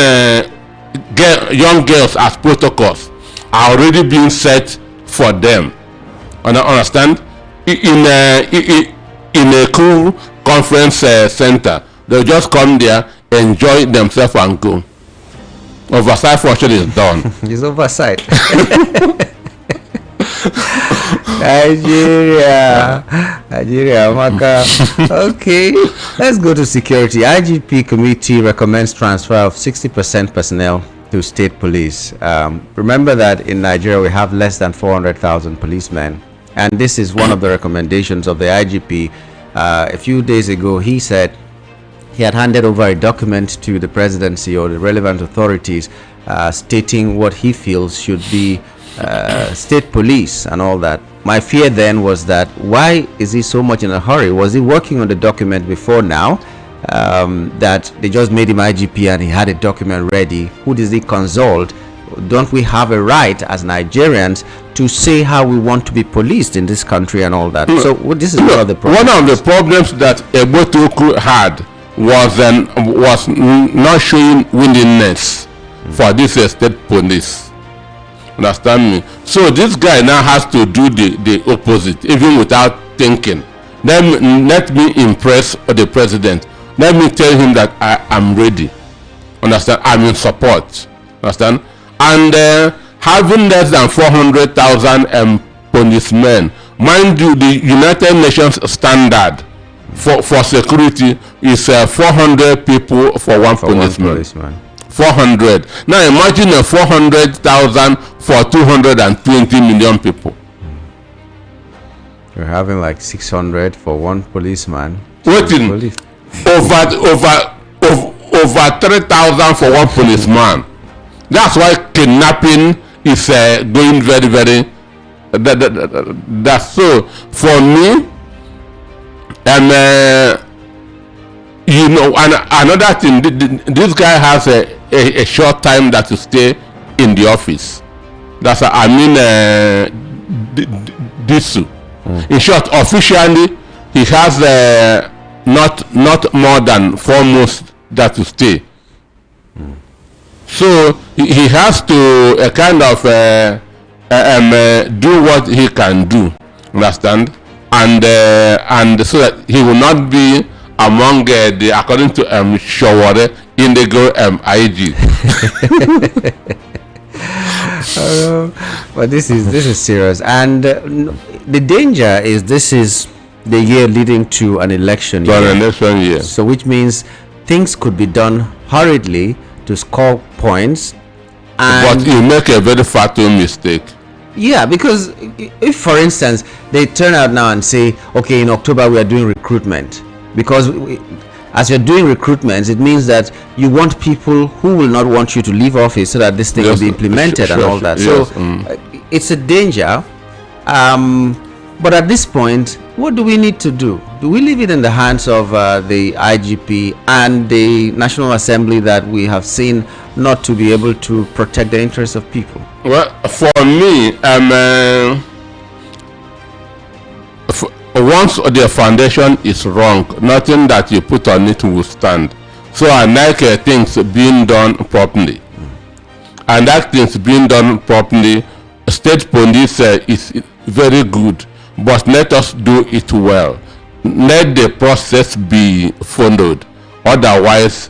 young girls as protocols, are already being set for them. Understand? In a cool conference center, they'll just come there, enjoy themselves, and go. Oversight function is done. It's oversight. Nigeria, Maka. Okay, let's go to security. IGP committee recommends transfer of 60% personnel to state police. Remember that in Nigeria we have less than 400,000 policemen, and this is one of the recommendations of the IGP. A few days ago, he said he had handed over a document to the presidency or the relevant authorities stating what he feels should be state police and all that. My fear then was that why is he so much in a hurry? Was he working on the document before now? That they just made him IGP and he had a document ready. Who does he consult? Don't we have a right as Nigerians to say how we want to be policed in this country and all that? So this is one of the problems. One of the problems that Ebotoku had was not showing willingness for this state police. Understand me? So this guy now has to do the opposite, even without thinking. Let me impress the president. Let me tell him that I am ready. Understand? I'm in support. Understand? And having less than 400,000 policemen, mind you, the United Nations standard for security is 400 people for one policeman. 400. Now imagine a 400,000 for 220 million people. You're having like 600 for one policeman. Waiting. Over 3,000 for one policeman. That's why kidnapping is going very, very. That's so. For me, you know, and another thing, this guy has a short time that to stay in the office. That's Disu. In short, officially, he has not more than 4 months that to stay. So he has to kind of do what he can do. Understand? And so that he will not be among the, according to Shawore, indigo IG. But this is serious, and the danger is this is the year leading to an election year. So which means things could be done hurriedly to score points. And but you make a very fatal mistake. Yeah, because if, for instance, they turn out now and say, okay, in October we are doing recruitment, because as you're doing recruitments, it means that you want people who will not want you to leave office so that this thing will be implemented and all that. So it's a danger. But at this point, what do we need to do? Do we leave it in the hands of the IGP and the National Assembly that we have seen not to be able to protect the interests of people? Well, for me, once the foundation is wrong, nothing that you put on it will stand. So I like things being done properly. And that things being done properly, state police is very good, but let us do it well. Let the process be followed. Otherwise,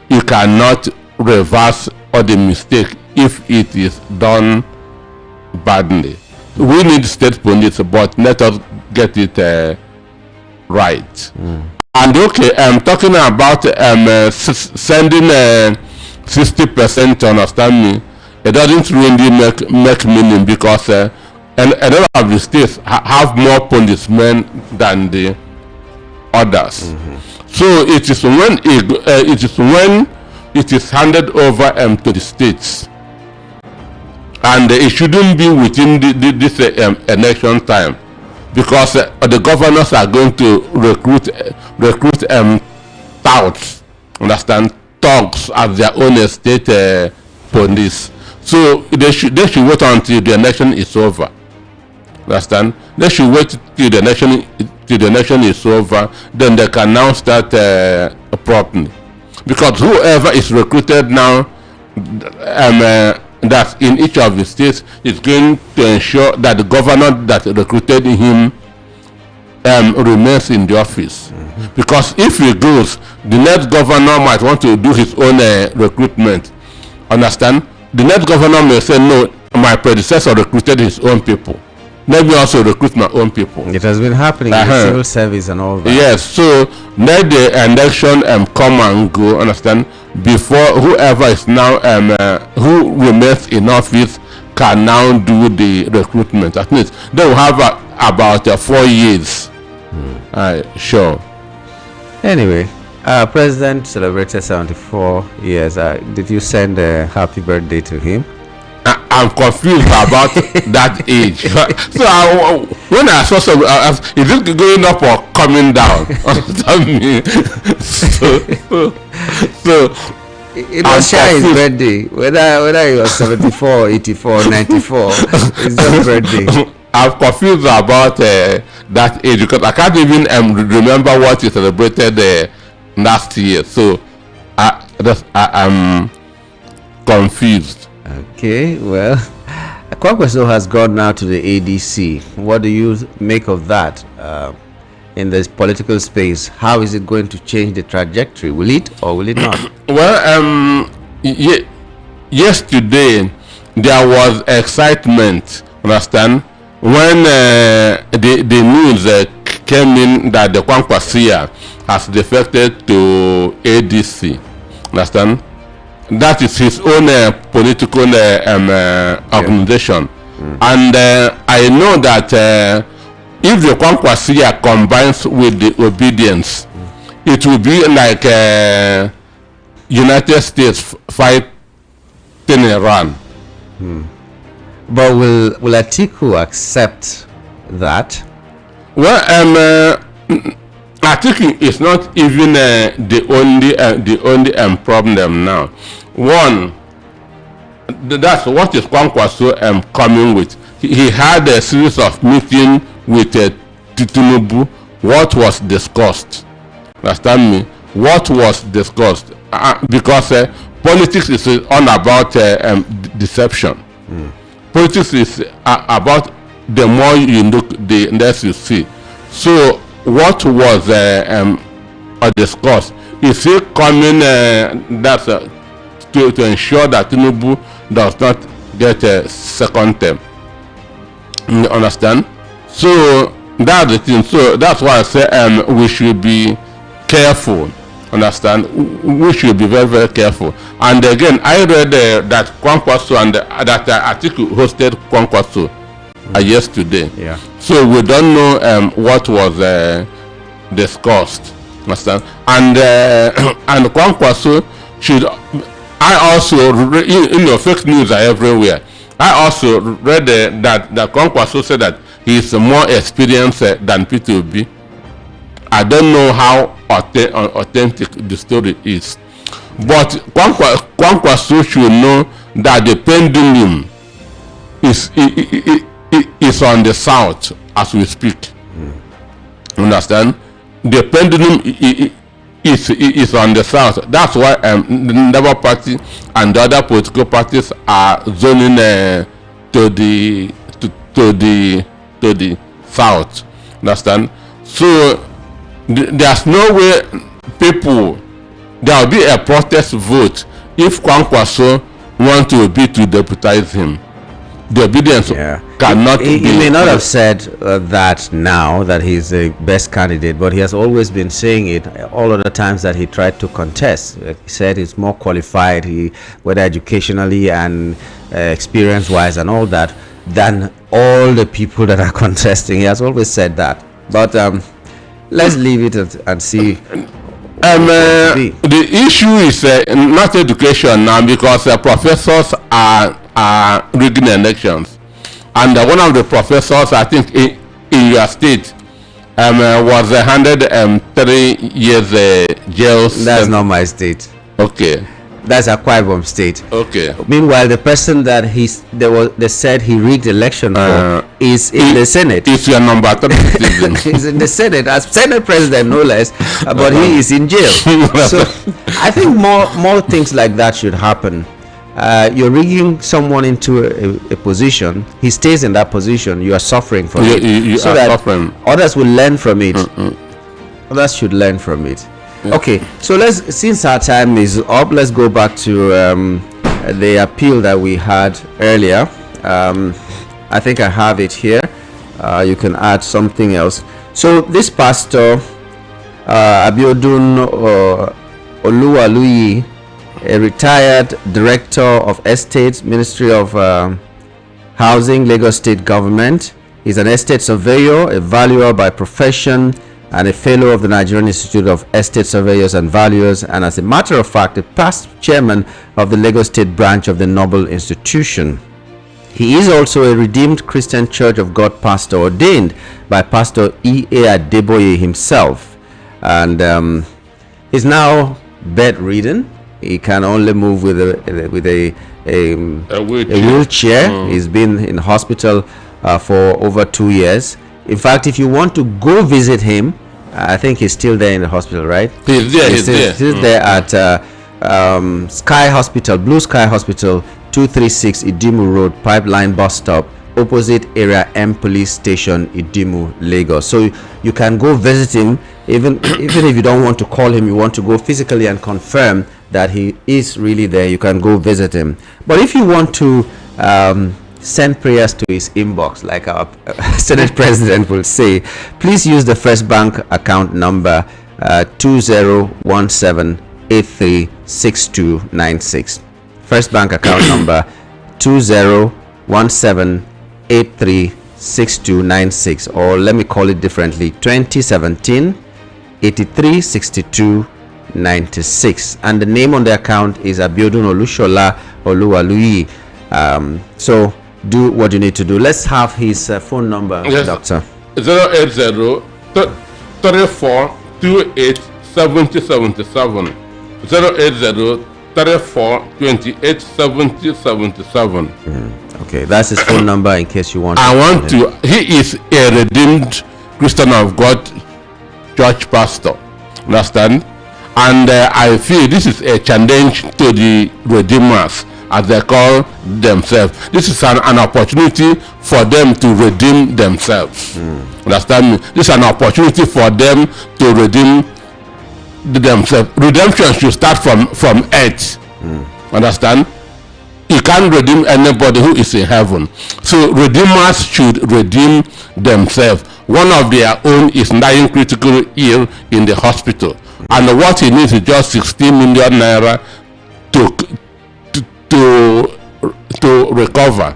you cannot reverse all the mistake if it is done badly. We need state police, but let us get it right. And okay, I'm talking about sending 60%, understand me. It doesn't really make meaning, because a lot of the states have more policemen than the others. So it is when it is handed over to the states, and it shouldn't be within this election time, because the governors are going to recruit touts, understand, thugs as their own state police. So they should wait until the election is over. Understand? They should wait till the election is over, then they can now start properly. Because whoever is recruited now, that in each of the states is going to ensure that the governor that recruited him remains in the office. Because if he goes, the next governor might want to do his own recruitment. Understand? The next governor may say, no, my predecessor recruited his own people. Let me also recruit my own people. It has been happening in the civil service and all that. Yes, so let the election come and go, understand, before whoever is now who remains in office can now do the recruitment. At least they will have about 4 years. Sure. Anyway, President celebrated 74 years. Did you send a happy birthday to him? I'm confused about that age. So when I saw some, is it going up or coming down? so it was Shai's birthday. Whether it was 74, 84, 94, it's just birthday. I'm confused about that age because I can't even remember what you celebrated last year. So I'm confused. Okay, well, Kwankwaso has gone now to the ADC. What do you make of that in this political space? How is it going to change the trajectory? Will it or will it not? Well, yesterday there was excitement, understand, when the news came in that the Kwankwaso has defected to ADC, understand? That is his own political organization. And I know that if the Kwankwaso combines with the obedience, it will be like United States fighting Iran. But will Atiku accept that? Well, Atiku is not even the only problem now. One, that's what is Kwankwaso coming with. He had a series of meetings with Tinubu. What was discussed? Understand me? What was discussed? Because politics is all about deception. Politics is about the more you look, the less you see. So what was discussed? Is he coming to ensure that Tinubu does not get a second term? You understand? So that's the thing. So that's why I say we should be careful. Understand? We should be very, very careful. And again, I read that Kwankwaso and that Atiku hosted Kwankwaso yesterday. Yeah. So we don't know what was discussed. Understand? And Kwankwaso should. I also fake news are everywhere. I also read that Kwankwaso said that he is more experienced than P2B. I don't know how authentic the story is, but Kwankwaso should know that the pendulum is on the south as we speak. Understand? The pendulum is on the south. That's why the Labour Party and the other political parties are zoning to the south. Understand? So there's no way there will be a protest vote if Kwankwaso want to deputize him. The obedience cannot be. He may not have said that now that he's the best candidate, but he has always been saying it all of the times that he tried to contest. He said he's more qualified, whether educationally and experience-wise and all that, than all the people that are contesting. He has always said that. But let's leave it and see. The issue is not education now, because professors are rigging elections, and one of the professors, I think in your state, was 103 years jail. That's not my state. Okay. That's Akwa Ibom state. Okay. Meanwhile, the person that they said he rigged election for is in the Senate. It's your number 3 citizen. He's in the Senate as Senate president, no less, but he is in jail. So I think more things like that should happen. you're rigging someone into a position. He stays in that position. You are suffering from it. You so are that suffering. others will learn from it. Others should learn from it. Okay, so since our time is up, let's go back to the appeal that we had earlier. I think I have it here. You can add something else. So this pastor, Abiodun Oluwaluyi, a retired director of estates, Ministry of Housing, Lagos State Government. He's an estate surveyor, a valuer by profession, and a fellow of the Nigerian Institute of Estate Surveyors and Valuers, and as a matter of fact, a past chairman of the Lagos State branch of the Noble Institution. He is also a Redeemed Christian Church of God pastor ordained by Pastor E.A. Adeboye himself, and he's now bedridden. He can only move with a wheelchair. He's been in hospital for over 2 years. In fact, if you want to go visit him, I think he's still there in the hospital, right? He's there. He's there at Sky Hospital, Blue Sky Hospital, 236 Idimu Road, Pipeline Bus Stop, opposite Area M Police Station, Idimu, Lagos. So you can go visit him, even if you don't want to call him, you want to go physically and confirm that he is really there, you can go visit him. But if you want to send prayers to his inbox, like our Senate President will say, please use the First Bank account number 2017836296. First Bank account number 2017836296, or let me call it differently, 2017-836296, and the name on the account is Abiodun Olushola Oluwaluyi. So do what you need to do. Let's have his phone number, yes, Doctor. 080 34 28 7077. 080 34 28 7077. Okay, that's his phone number in case you want. He is a Redeemed Christian of God church pastor. Understand? And I feel this is a challenge to the Redeemers, as they call themselves. This is an opportunity for them to redeem themselves. Understand me? This is an opportunity for them to redeem themselves. Redemption should start from earth. Understand? You can't redeem anybody who is in heaven. So redeemers should redeem themselves. One of their own is lying critically ill in the hospital, and what he needs is just 16 million naira to recover.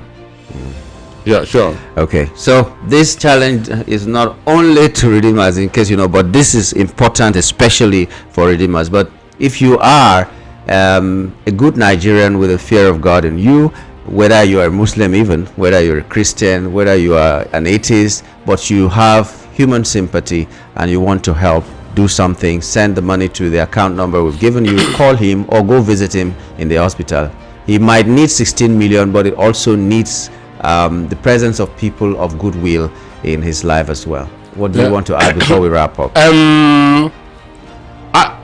Yeah, sure. Okay, so this challenge is not only to redeemers, in case you know, but this is important especially for redeemers. But if you are a good Nigerian with a fear of God in you, whether you are a Muslim, even whether you're a Christian, whether you are an atheist, but you have human sympathy and you want to help, do something, send the money to the account number we've given you, call him or go visit him in the hospital. He might need 16 million, but it also needs the presence of people of goodwill in his life as well. What do you want to add before we wrap up?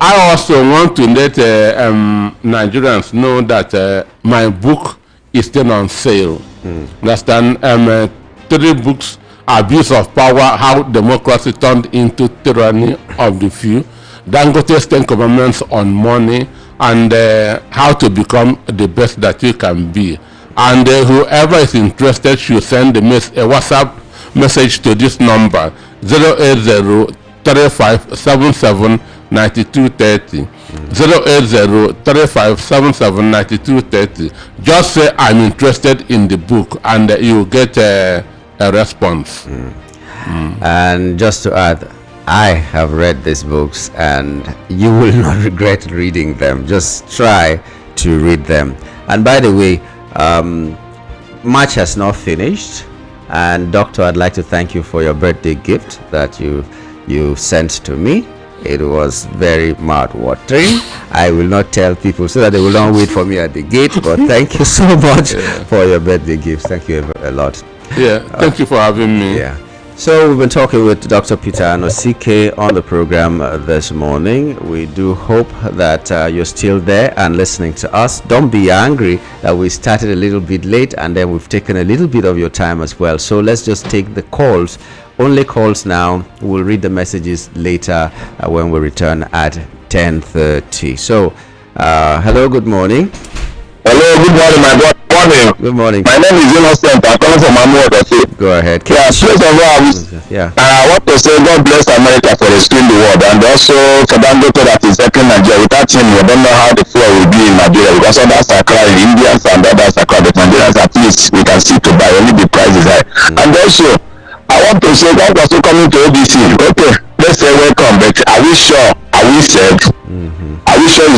I also want to let Nigerians know that my book is still on sale. Understand? 3 books: Abuse of Power, How Democracy Turned into Tyranny of the Few; Dangote's 10 Commandments on Money; and How to Become the Best That You Can Be. And whoever is interested should send a WhatsApp message to this number: 080 3577 9230. 080 3577 9230. Just say I'm interested in the book, and you get a response. And just to add, I have read these books and you will not regret reading them. Just try to read them. And by the way, March has not finished, and Doctor, I'd like to thank you for your birthday gift that you sent to me. It was very mouth-watering. I will not tell people so that they will not wait for me at the gate, but thank you so much for your birthday gifts. Thank you a lot. Yeah, thank you for having me. Yeah. So we've been talking with Dr. Peter Anosike on the program this morning. We do hope that you're still there and listening to us. Don't be angry that we started a little bit late and then we've taken a little bit of your time as well. So let's just take the calls. Only calls now. We'll read the messages later when we return at 10:30. So, hello, good morning. Hello, good morning, my boy. Good morning. My name is Innocent. I'm calling from Amuodosi. Go ahead. Yeah, first of all, I want to say God bless America for restoring the world, and also for Dangote that is helping Nigeria. Without him, we don't know how the floor will be in Nigeria, because others are crying, Indians and others are crying, but Nigerians at least we can see to buy, only the price is high. And also, I want to say Kwankwaso coming to ADC. Okay, let's say welcome, but are we sure he's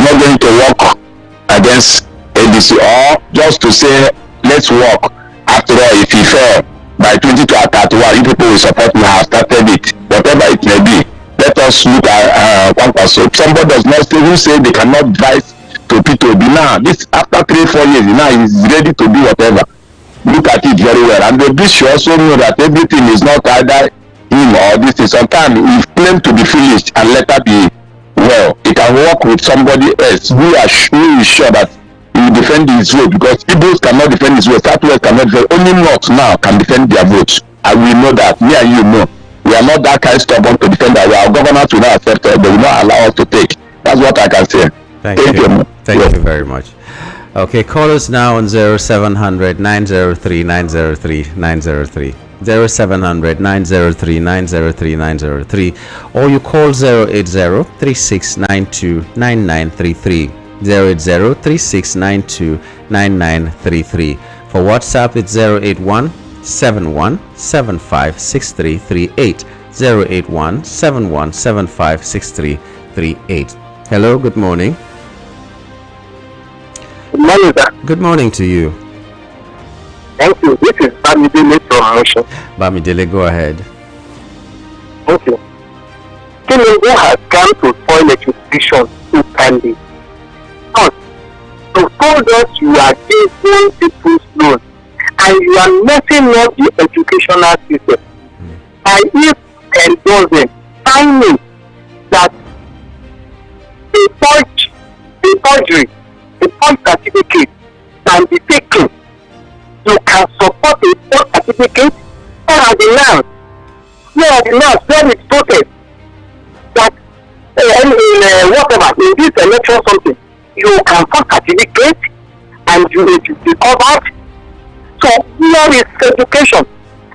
not going to work against ADC, or just to say let's work? After all, if he fell by 2031, you people will support me. I have started it, whatever it may be. Let us look at Kwankwaso. Somebody does not say, who say they cannot drive to P2B now. This after 3-4 years, now he's ready to do whatever. Look at it very well, and the should also know that everything is not either him or this thing. Sometimes he claims to be foolish and later be well. He can work with somebody else who is sure that he will defend his vote, because Igbos cannot defend his vote, Southwest cannot defend, only North now can defend their votes. And we know that, me and you know. We are not that kind of stubborn to defend our governors will not accept it, they will not allow us to take. That's what I can say. Thank you. Thank you very much. Okay, call us now on 0700 903 903 903. 0700 903 903 903, or you call 080 3692 9933. 08036929933. For WhatsApp it's 08171756338. 08171756338. Hello, good morning. Good morning, sir. Good morning to you. Thank you. This is Bamidele from Ocean. Bamidele, go ahead. Thank you. Tinubu has come to spoil education totally. But you told us you are giving people's loans and you are messing up the educational system by endorsing, finding that a forgery certificate can be taken. You can support a false certificate where it's voted that whatever in this election something, you can force certificate and you will be covered. So here is education.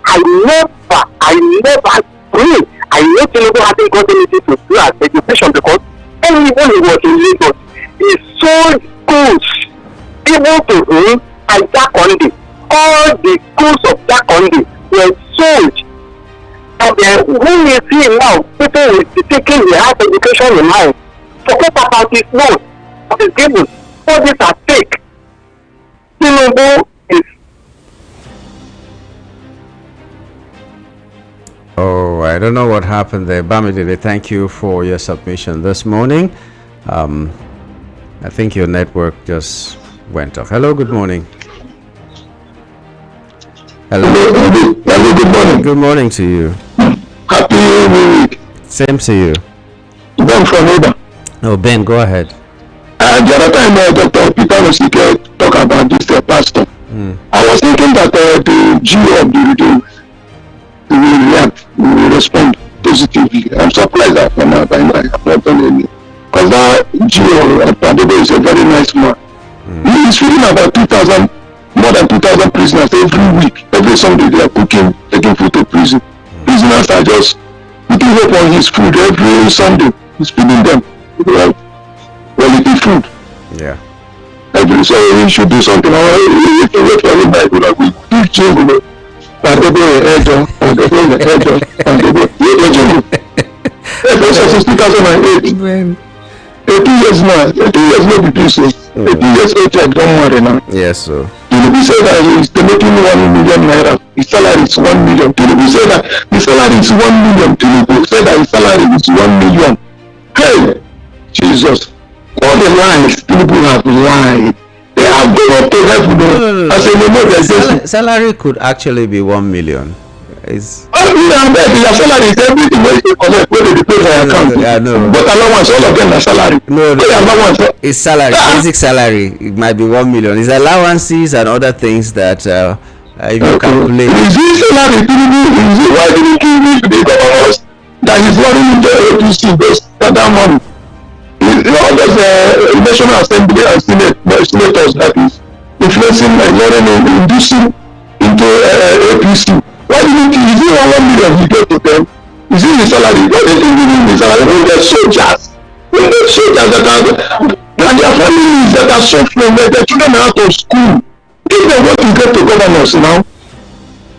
I know Tinubu hasn't got anything to do as education, because even he was in Lagos, he sold schools even to him and Jakondi. All the schools of Jakondi were sold. And when you see now, people will be taking the higher education in mind. Forget about his loan, what is given. All this are fake. Tinubu is. Oh, I don't know what happened there. Bamidele, thank you for your submission this morning. I think your network just went off. Hello, good morning. Hello. Good morning. Good morning to you. Happy New Week. Same to you. Ben from Oda. Oh, Ben, go ahead. The other time Dr. Peter Oseni talk about this pastor. I was thinking that the GO of the video will react, will respond positively. I'm surprised that for now I have not done any. Because that GO of Pandebo is a very nice man. He is feeding about more than 2,000 prisoners every week. Every Sunday they are taking food to prison. Prisoners are just putting up on his food every Sunday. He's feeding them quality food. Yeah. So we should do something. If you wait for anybody, like we keep changing. Since 2008. 18 years now. 18 years no be do so. 18 years later, don't worry now. Yes, sir. Tinubu said that he's making 1 million naira. His salary is 1 million. Tinubu said that his salary is 1 million. Tinubu said that his salary is 1 million. Hey, Jesus. All the lies Tinubu have lied. They have gone up to heaven. No. Salary could actually be 1 million. It's Their salary is everything where you collect, where they pay for your account. I know. But allowance, all of them are salary. No, allowance. It's salary, basic salary. It might be 1 million. It's allowances and other things that if you calculate. Is this salary? Why didn't you need to be governors that is running into APC those that money? All those National Assembly and senators that is influencing and inducing into APC. Why didn't you? Is it 1 million you get to them? Is it the salary? Why didn't you give him the salary? We get soldiers. We get soldiers that are, and their families that are suffering, their children are out of school. Give them what you get to governors now.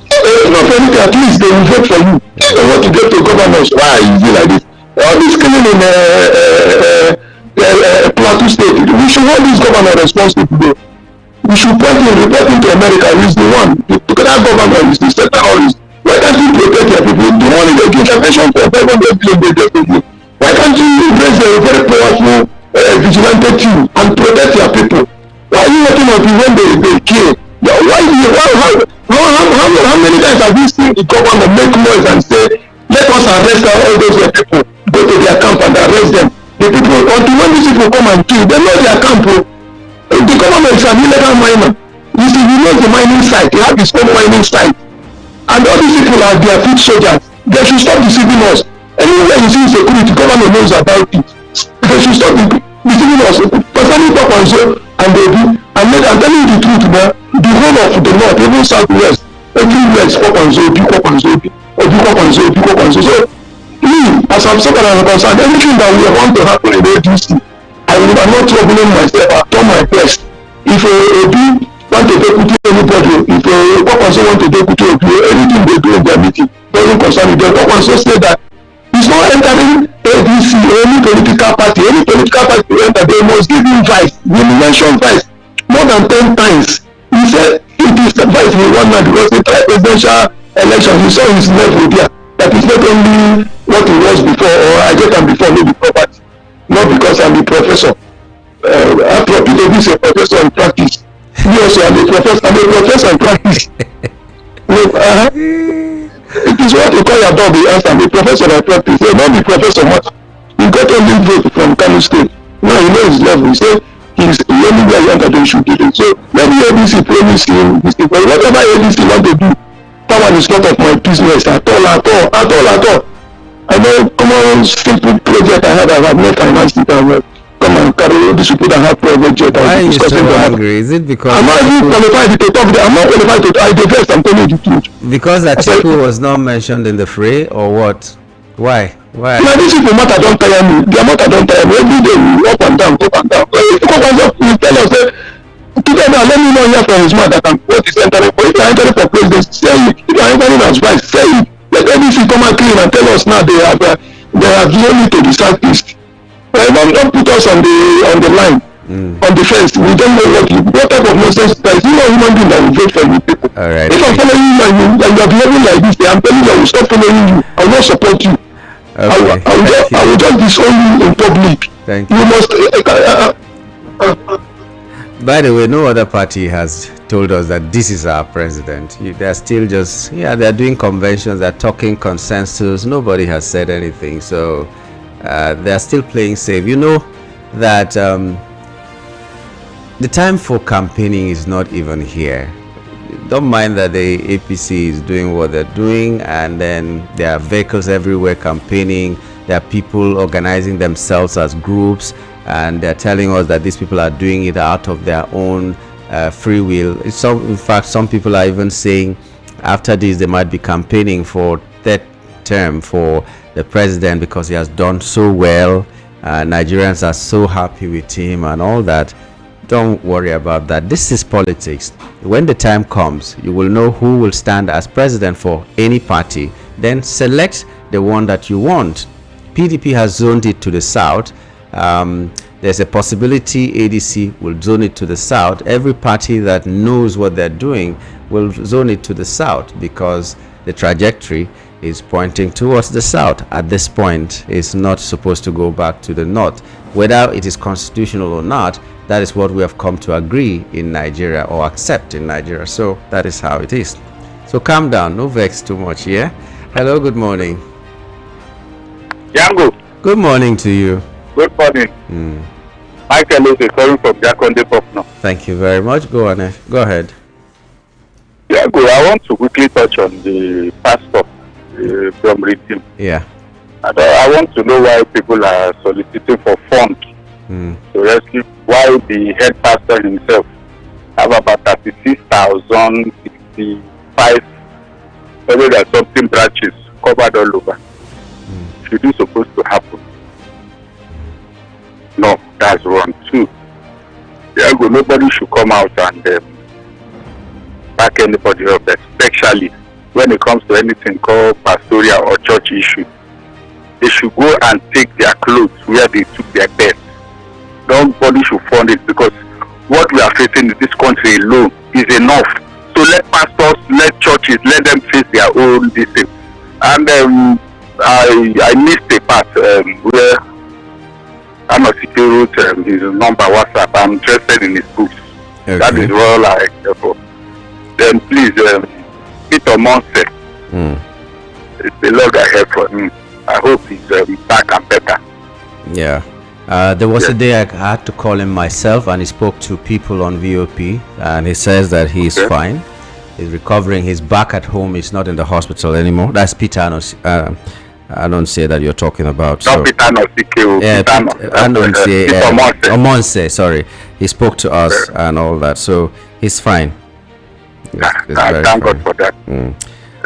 If not for anything, at least they will vote for you. Give them what you get to governors. Why is it like this? All this killing in Plateau State, we should hold this governor responsible today. We should point him, report him to America. He's the one. That governor is the terrorist. Why can't you protect your people? The money they give intervention for 500 billion they get from you. Why can't you raise a very powerful vigilante team and protect your people? Why are you working on people when they kill? How many times have you seen the government make noise and say, let us arrest all those people, go to their camp and arrest them? The people, until when these people come and kill, they know their camp. The government is an illegal miner. You see, he knows the mining site, he has his own mining site. And all these people are their foot soldiers. They should stop deceiving us. Anywhere you see insecurity, government knows about it. They should stop deceiving us. Concerning Kwankwaso and Obi, I'm telling you the truth, man. The whole of the north, even southwest, everywhere is Kwankwaso. So, me, as I'm second and concerned, anything that we want to happen in ADC, I am not troubling myself. I've done my best. If Obi want to deputy anybody, if Kwankwaso want to deputy Obi, anything they do in their meeting doesn't concern them. Kwankwaso said that he's not entering ADC or any political party. Any political party to enter, they must give him vice. He mentioned vice more than 10 times. He said it is the vice he won now because he tried presidential election. He saw his level there. That is not only what he was before, or I get him before, maybe property. Not because I'm a professor. After Obi is a professor in practice. Me also, I'm a professor in practice. It is what you call your dog, yes, I'm a professor in practice. So not the professor much. He got only vote from Kano State. Now he knows his level. He said he's the only guy younger than should do it. So maybe ABC promise him this thing. But whatever ABC want to do, that one is not of my business at all. I know common simple project I have no finance it and come and carry all these people that have private jet. Why are you so angry? Is it because I'm not even qualified to talk there? I'm not qualified to I divest, I'm telling you the truth. Because Atiku was not mentioned in the fray, or what? Why? Now these people matter don't tire me. Their matter don't tire me. Every day we up and down. We tell us today now let me know here from his mouth that I'm what is entering. But if you're entering for president, say it. If you're entering as vice, say it. Let ABC come and clean and tell us now they have given me to the southeast. Don't put us on the line, on the fence. We don't know what type of nonsense that is. You know human being that will vote for you people. All right. If I'm following you and you are behaving like this, I'm telling you I will stop following you. I will not support you. Okay. I will just disown you in public. Thank you. You must. By the way, no other party has told us that this is our president. They're still just, they're doing conventions, they're talking consensus. Nobody has said anything. So they're still playing safe. You know that the time for campaigning is not even here. Don't mind that the APC is doing what they're doing, and then there are vehicles everywhere campaigning. There are people organizing themselves as groups, and they're telling us that these people are doing it out of their own free will. In fact, some people are even saying after this they might be campaigning for third term for the president because he has done so well. Nigerians are so happy with him and all that. Don't worry about that. This is politics. When the time comes, you will know who will stand as president for any party. Then select the one that you want. PDP has zoned it to the south. There's a possibility ADC will zone it to the south. Every party that knows what they're doing will zone it to the south, because the trajectory is pointing towards the south. At this point, it's not supposed to go back to the north. Whether it is constitutional or not, that is what we have come to agree in Nigeria, or accept in Nigeria. So that is how it is. So calm down, no vex too much, yeah? Hello, good morning. Yango. Good morning to you. Good morning. Michael is calling from Jakonde Popno. Thank you very much. Go on, go ahead. Yango, I want to quickly touch on the pastor from Redeem. Yeah. I want to know why people are soliciting for funds to rescue, why the head pastor himself have about 36,065 something branches covered all over. Should this supposed to happen? No, that's wrong too. Yango, nobody should come out and back anybody up, especially when it comes to anything called pastoral or church issue. They should go and take their clothes where they took their beds. Nobody should fund it, because what we are facing in this country alone is enough. So let pastors, let churches, let them face their own distance. And I missed a part where I'm a security his number WhatsApp. I'm interested in his books. Okay. That is all I care for. Then please, Peter Monse. It's the Lord I have for him. I hope he's back and better. Yeah. There was a day I had to call him myself, and he spoke to people on VOP, and he says that he's fine. He's recovering. He's back at home. He's not in the hospital anymore. That's Peter. I don't say that you're talking about. Not so. Peter, no, CK. Yeah, I don't say. Monse, sorry. He spoke to us and all that, so he's fine. Thank God for that.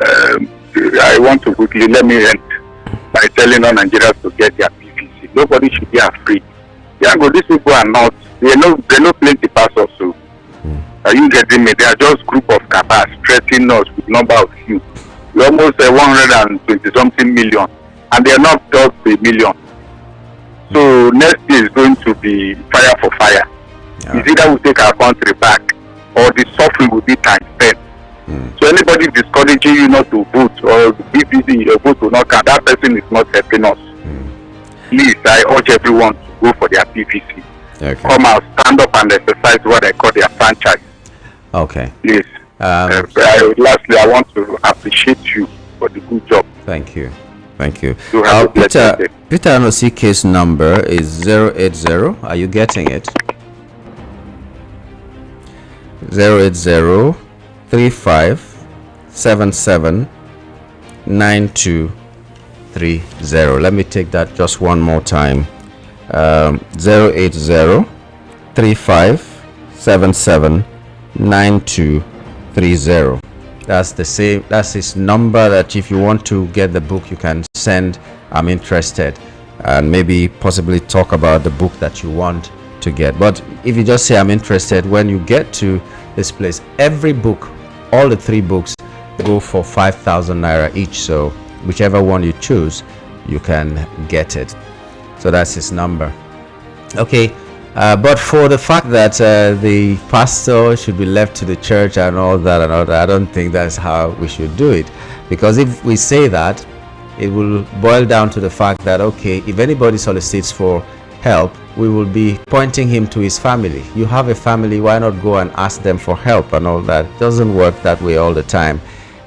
I want to quickly, let me end by telling all Nigerians to get their PVC. Nobody should be afraid. Yango, these people are not, they know plenty pastors, so are you getting me? They are just group of cabals threatening us with number of you. We almost 120 something million, and they are not just a million. So next year is going to be fire for fire. It's either we take our country back, or the suffering will be times 10. So anybody discouraging you not to vote, or BPC your vote will not count, that person is not helping us. Please, I urge everyone to go for their PVC. Okay. Come out, stand up and exercise what I call their franchise. Okay. Please. Lastly, I want to appreciate you for the good job. Thank you. Thank you. Peter Anosik's number is 080. Are you getting it? 080 35779230. Let me take that just one more time. 080 35779230. That's the same. That's his number. That if you want to get the book, you can send "I'm interested," and maybe possibly talk about the book that you want to get. But if you just say "I'm interested," when you get to this place, every book, all the 3 books, go for 5,000 naira each. So whichever one you choose, you can get it. So that's his number. Okay. But for the fact that the pastor should be left to the church and all that, I don't think that's how we should do it. Because if we say that, it will boil down to the fact that, okay, if anybody solicits for help, we will be pointing him to his family. You have a family, why not go and ask them for help and all that? It doesn't work that way all the time.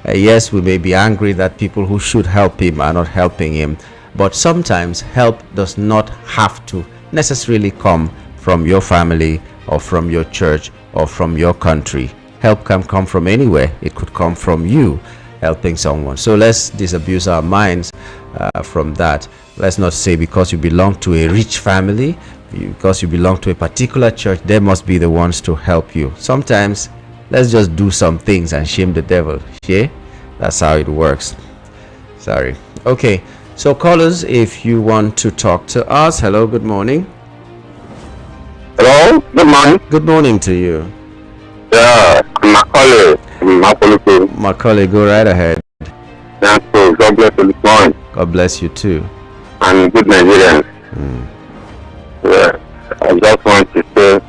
Yes, we may be angry that people who should help him are not helping him, but sometimes help does not have to necessarily come from your family or from your church or from your country. Help can come from anywhere. It could come from you helping someone. So let's disabuse our minds from that. Let's not say because you belong to a rich family, because you belong to a particular church, they must be the ones to help you. Sometimes let's just do some things and shame the devil. Yeah, that's how it works. Sorry. Okay, so callers, if you want to talk to us. Hello, good morning. Hello, good morning. Good morning to you. Yeah, Macaulay, go right ahead. Thank you. God bless you this morning. God bless you too. And good Nigerians. Yeah, I just want to say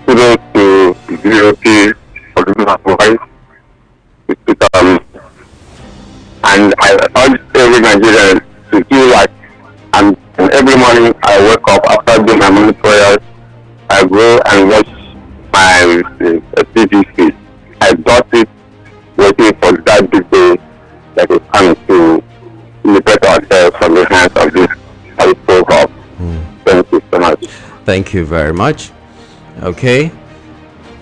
kudos to the VOP for the advice. And I urge every Nigerian to do like, and every morning I wake up after doing my morning prayers, I go and watch my TVC. I got it waiting for Thank you very much. Okay.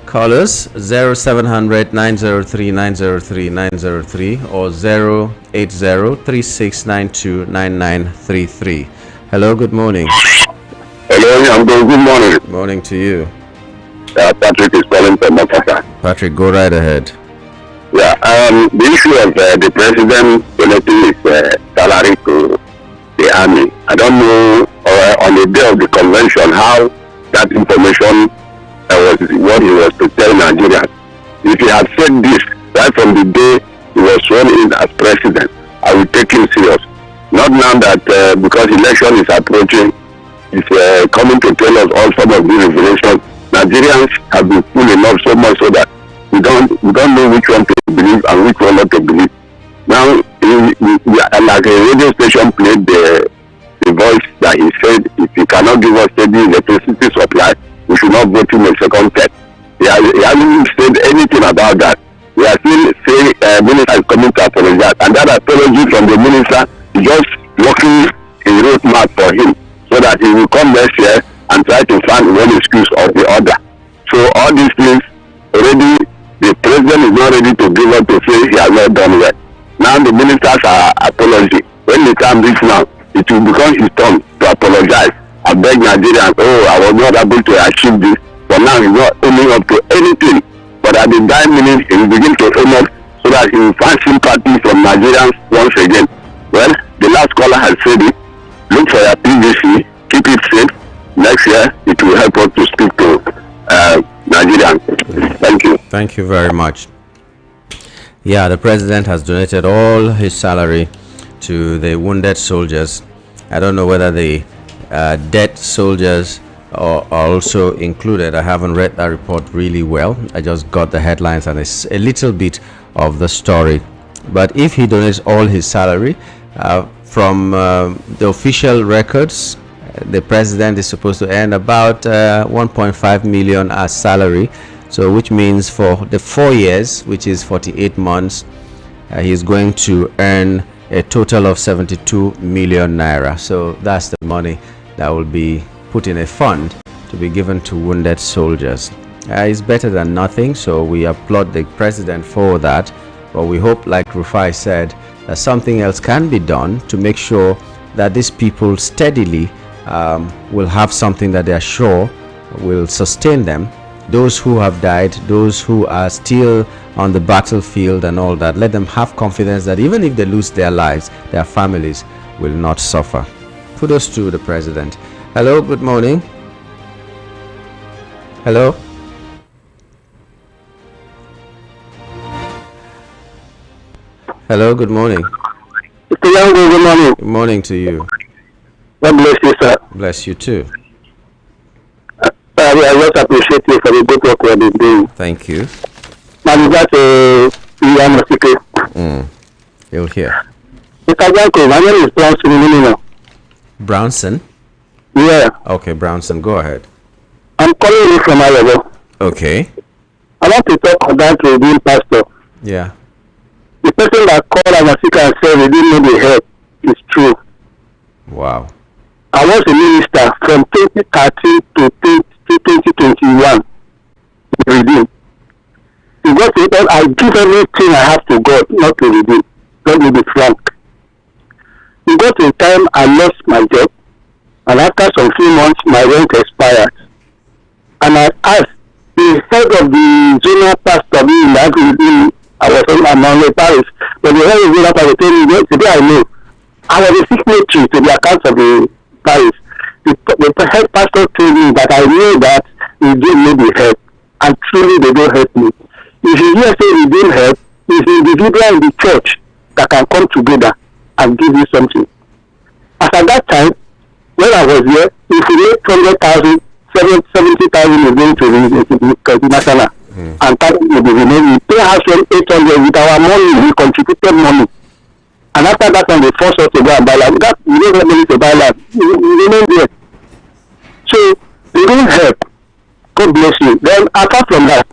Callers 0700 903 903 903 or 08036929933. Hello, good morning. Hello, I'm good morning. Morning to you. Patrick is calling from Makata. Patrick, go right ahead. Yeah, the issue of the president donating his salary to the army. I don't know on the day of the convention how that information was what he was to tell Nigerians. If he had said this right from the day he was sworn in as president, I would take him serious. Not now that because election is approaching, he's coming to tell us all some of the revelations. Nigerians have been fooled enough so much so that we don't know which one to believe and which one not to believe. Now, like a radio station played the voice that he said, if he cannot give us steady electricity supply, we should not vote him a second term. He hasn't said anything about that. We are still saying minister is coming to apologize, and that apology from the minister is just blocking a roadmap for him so that he will come next year and try to find one excuse or the other. So all these things already, the president is not ready to give up to say he has not done well. Now the ministers are apology. When the time reaches now, it will become his turn to apologize. I beg Nigerians, I was not able to achieve this, but now he's not owning up to anything. But at the dying minute, he will begin to own up so that he will find sympathy from Nigerians once again. Well, the last caller has said it. Look for your PVC, keep it safe. Next year, it will help us to speak to Nigerians. Thank you. Thank you very much. Yeah, the president has donated all his salary to the wounded soldiers. I don't know whether the dead soldiers are also included. I haven't read that report really well. I just got the headlines and a little bit of the story. But if he donates all his salary, from the official records, the president is supposed to earn about 1.5 million as salary. So which means for the 4 years, which is 48 months, he's going to earn a total of 72 million naira. So that's the money that will be put in a fund to be given to wounded soldiers. It's better than nothing, so we applaud the president for that. But we hope, like Rufai said, that something else can be done to make sure that these people steadily will have something that they are sure will sustain them. Those who have died, those who are still on the battlefield and all that, let them have confidence that even if they lose their lives, their families will not suffer. Kudos to the president. Hello, good morning. Hello. Hello, good morning. Mr. Yango, good morning. Good morning to you. God bless you, sir. Bless you too. I just appreciate you for the good work we have been doing. Thank you. Now, that's a secret. You'll hear. Mr. Yanko, my name is Brownson. Brownson? Yeah. Okay, Brownson, go ahead. I'm calling you from Iowa. Okay. I want to talk about the redeemed pastor. Yeah. The person that called Amasika and said they didn't know the help is true. Wow. I was a minister from 2013 to 2021. Redeemed. To God say that I give everything I have to God, not to redeem. God will be frank. We got a time I lost my job, and after some few months my rent expired. And I asked the head of the junior pastor in that I was on the parish, but the head of the junior pastor told me, today I know. I was a signatory to the accounts of the parish. The head pastor told me that I knew that he didn't need the help, and truly they don't help me. If you hear say he didn't help, it's the individual in the church that can come together and give you something. As at that time, when I was here, if we made 200,000, 70,000 is going to the national, and that will be remaining. We pay house rent 800 with our money, we contributed money. And after that one, they forced us to go and buy land. That we don't have money to buy land. We remain there. So they don't help. God bless you. Then apart from that,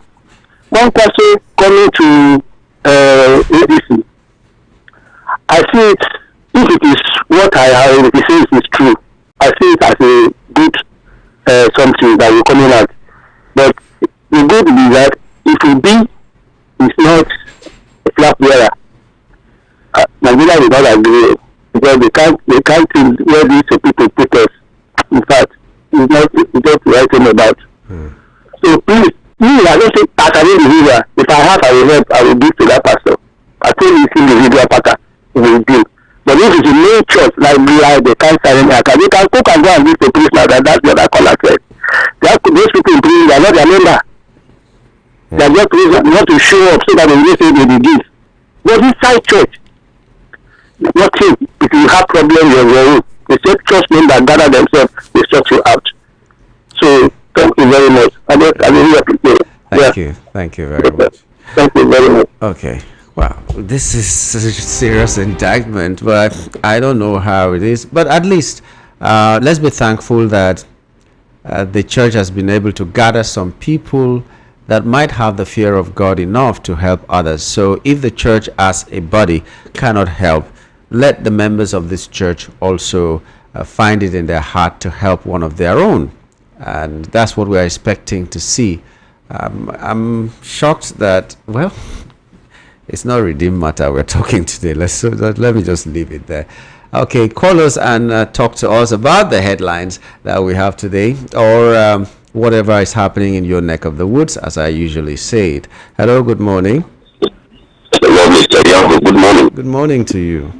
Kwankwaso coming to ADC, I see it, if it is what I say it is true, I see it as a good something that will coming out. But the good is that if you be is not a flag bearer, Nigeria will not agree because they can't see where these people put us. In fact, it's not the right thing about. So please, I don't think as an individual, if I will help, I will give to that pastor. I think it's individual pastor will do. But if it's a main church like they can't sign any account, they can cook and go and give the police now that's the other color said. Those people in prison, they are not their member. They are just want to show up so that they will say they give. But inside church, nothing. If you have problems, you're your own. The same church members gather themselves, they sort you out. So thank you very much. I really appreciate it. Thank you very much. Thank you very much. Okay. Wow, this is a serious indictment, but I don't know how it is. But at least let's be thankful that the church has been able to gather some people that might have the fear of God enough to help others. So if the church as a body cannot help, let the members of this church also find it in their heart to help one of their own. And that's what we're expecting to see. I'm shocked that, well, it's not redeemed matter we're talking today. Let me just leave it there. Okay, call us and talk to us about the headlines that we have today, or whatever is happening in your neck of the woods, as I usually say it. Hello, good morning. Hello, Mr. Yango. Good morning. Good morning to you.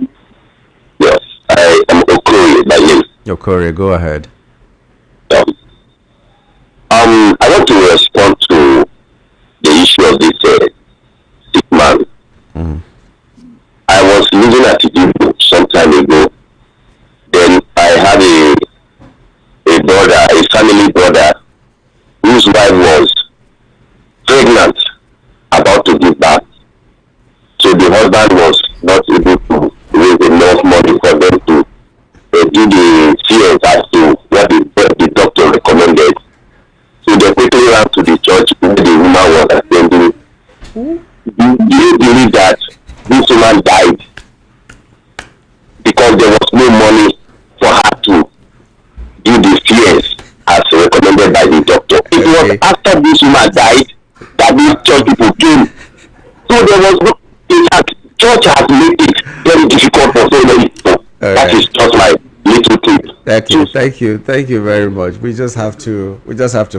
Yes, I am Okori by name. Okori, go ahead. I want to respond to the issue of this sick man. I was living at Ijibu some time ago. Then I had a brother, a family brother, whose wife was pregnant, about to give birth. So the husband was not able to raise enough money for them to do the CS as to what the doctor recommended. So they quickly ran to the church where the woman was attending. Do you believe that this woman died because there was no money for her to do the CS as recommended by the doctor? It was after this woman died that these church people came. So there was no, in fact, church has made it very difficult for so many people. That is just my little tip. Thank you very much. We just have to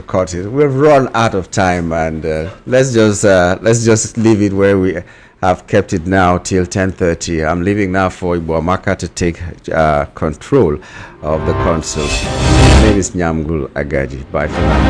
cut it. We've run out of time, and let's just leave it where we have kept it now till 10:30. I'm leaving now for Ibuamaka to take control of the console. My name is Nyamgul Agaji. Bye for now.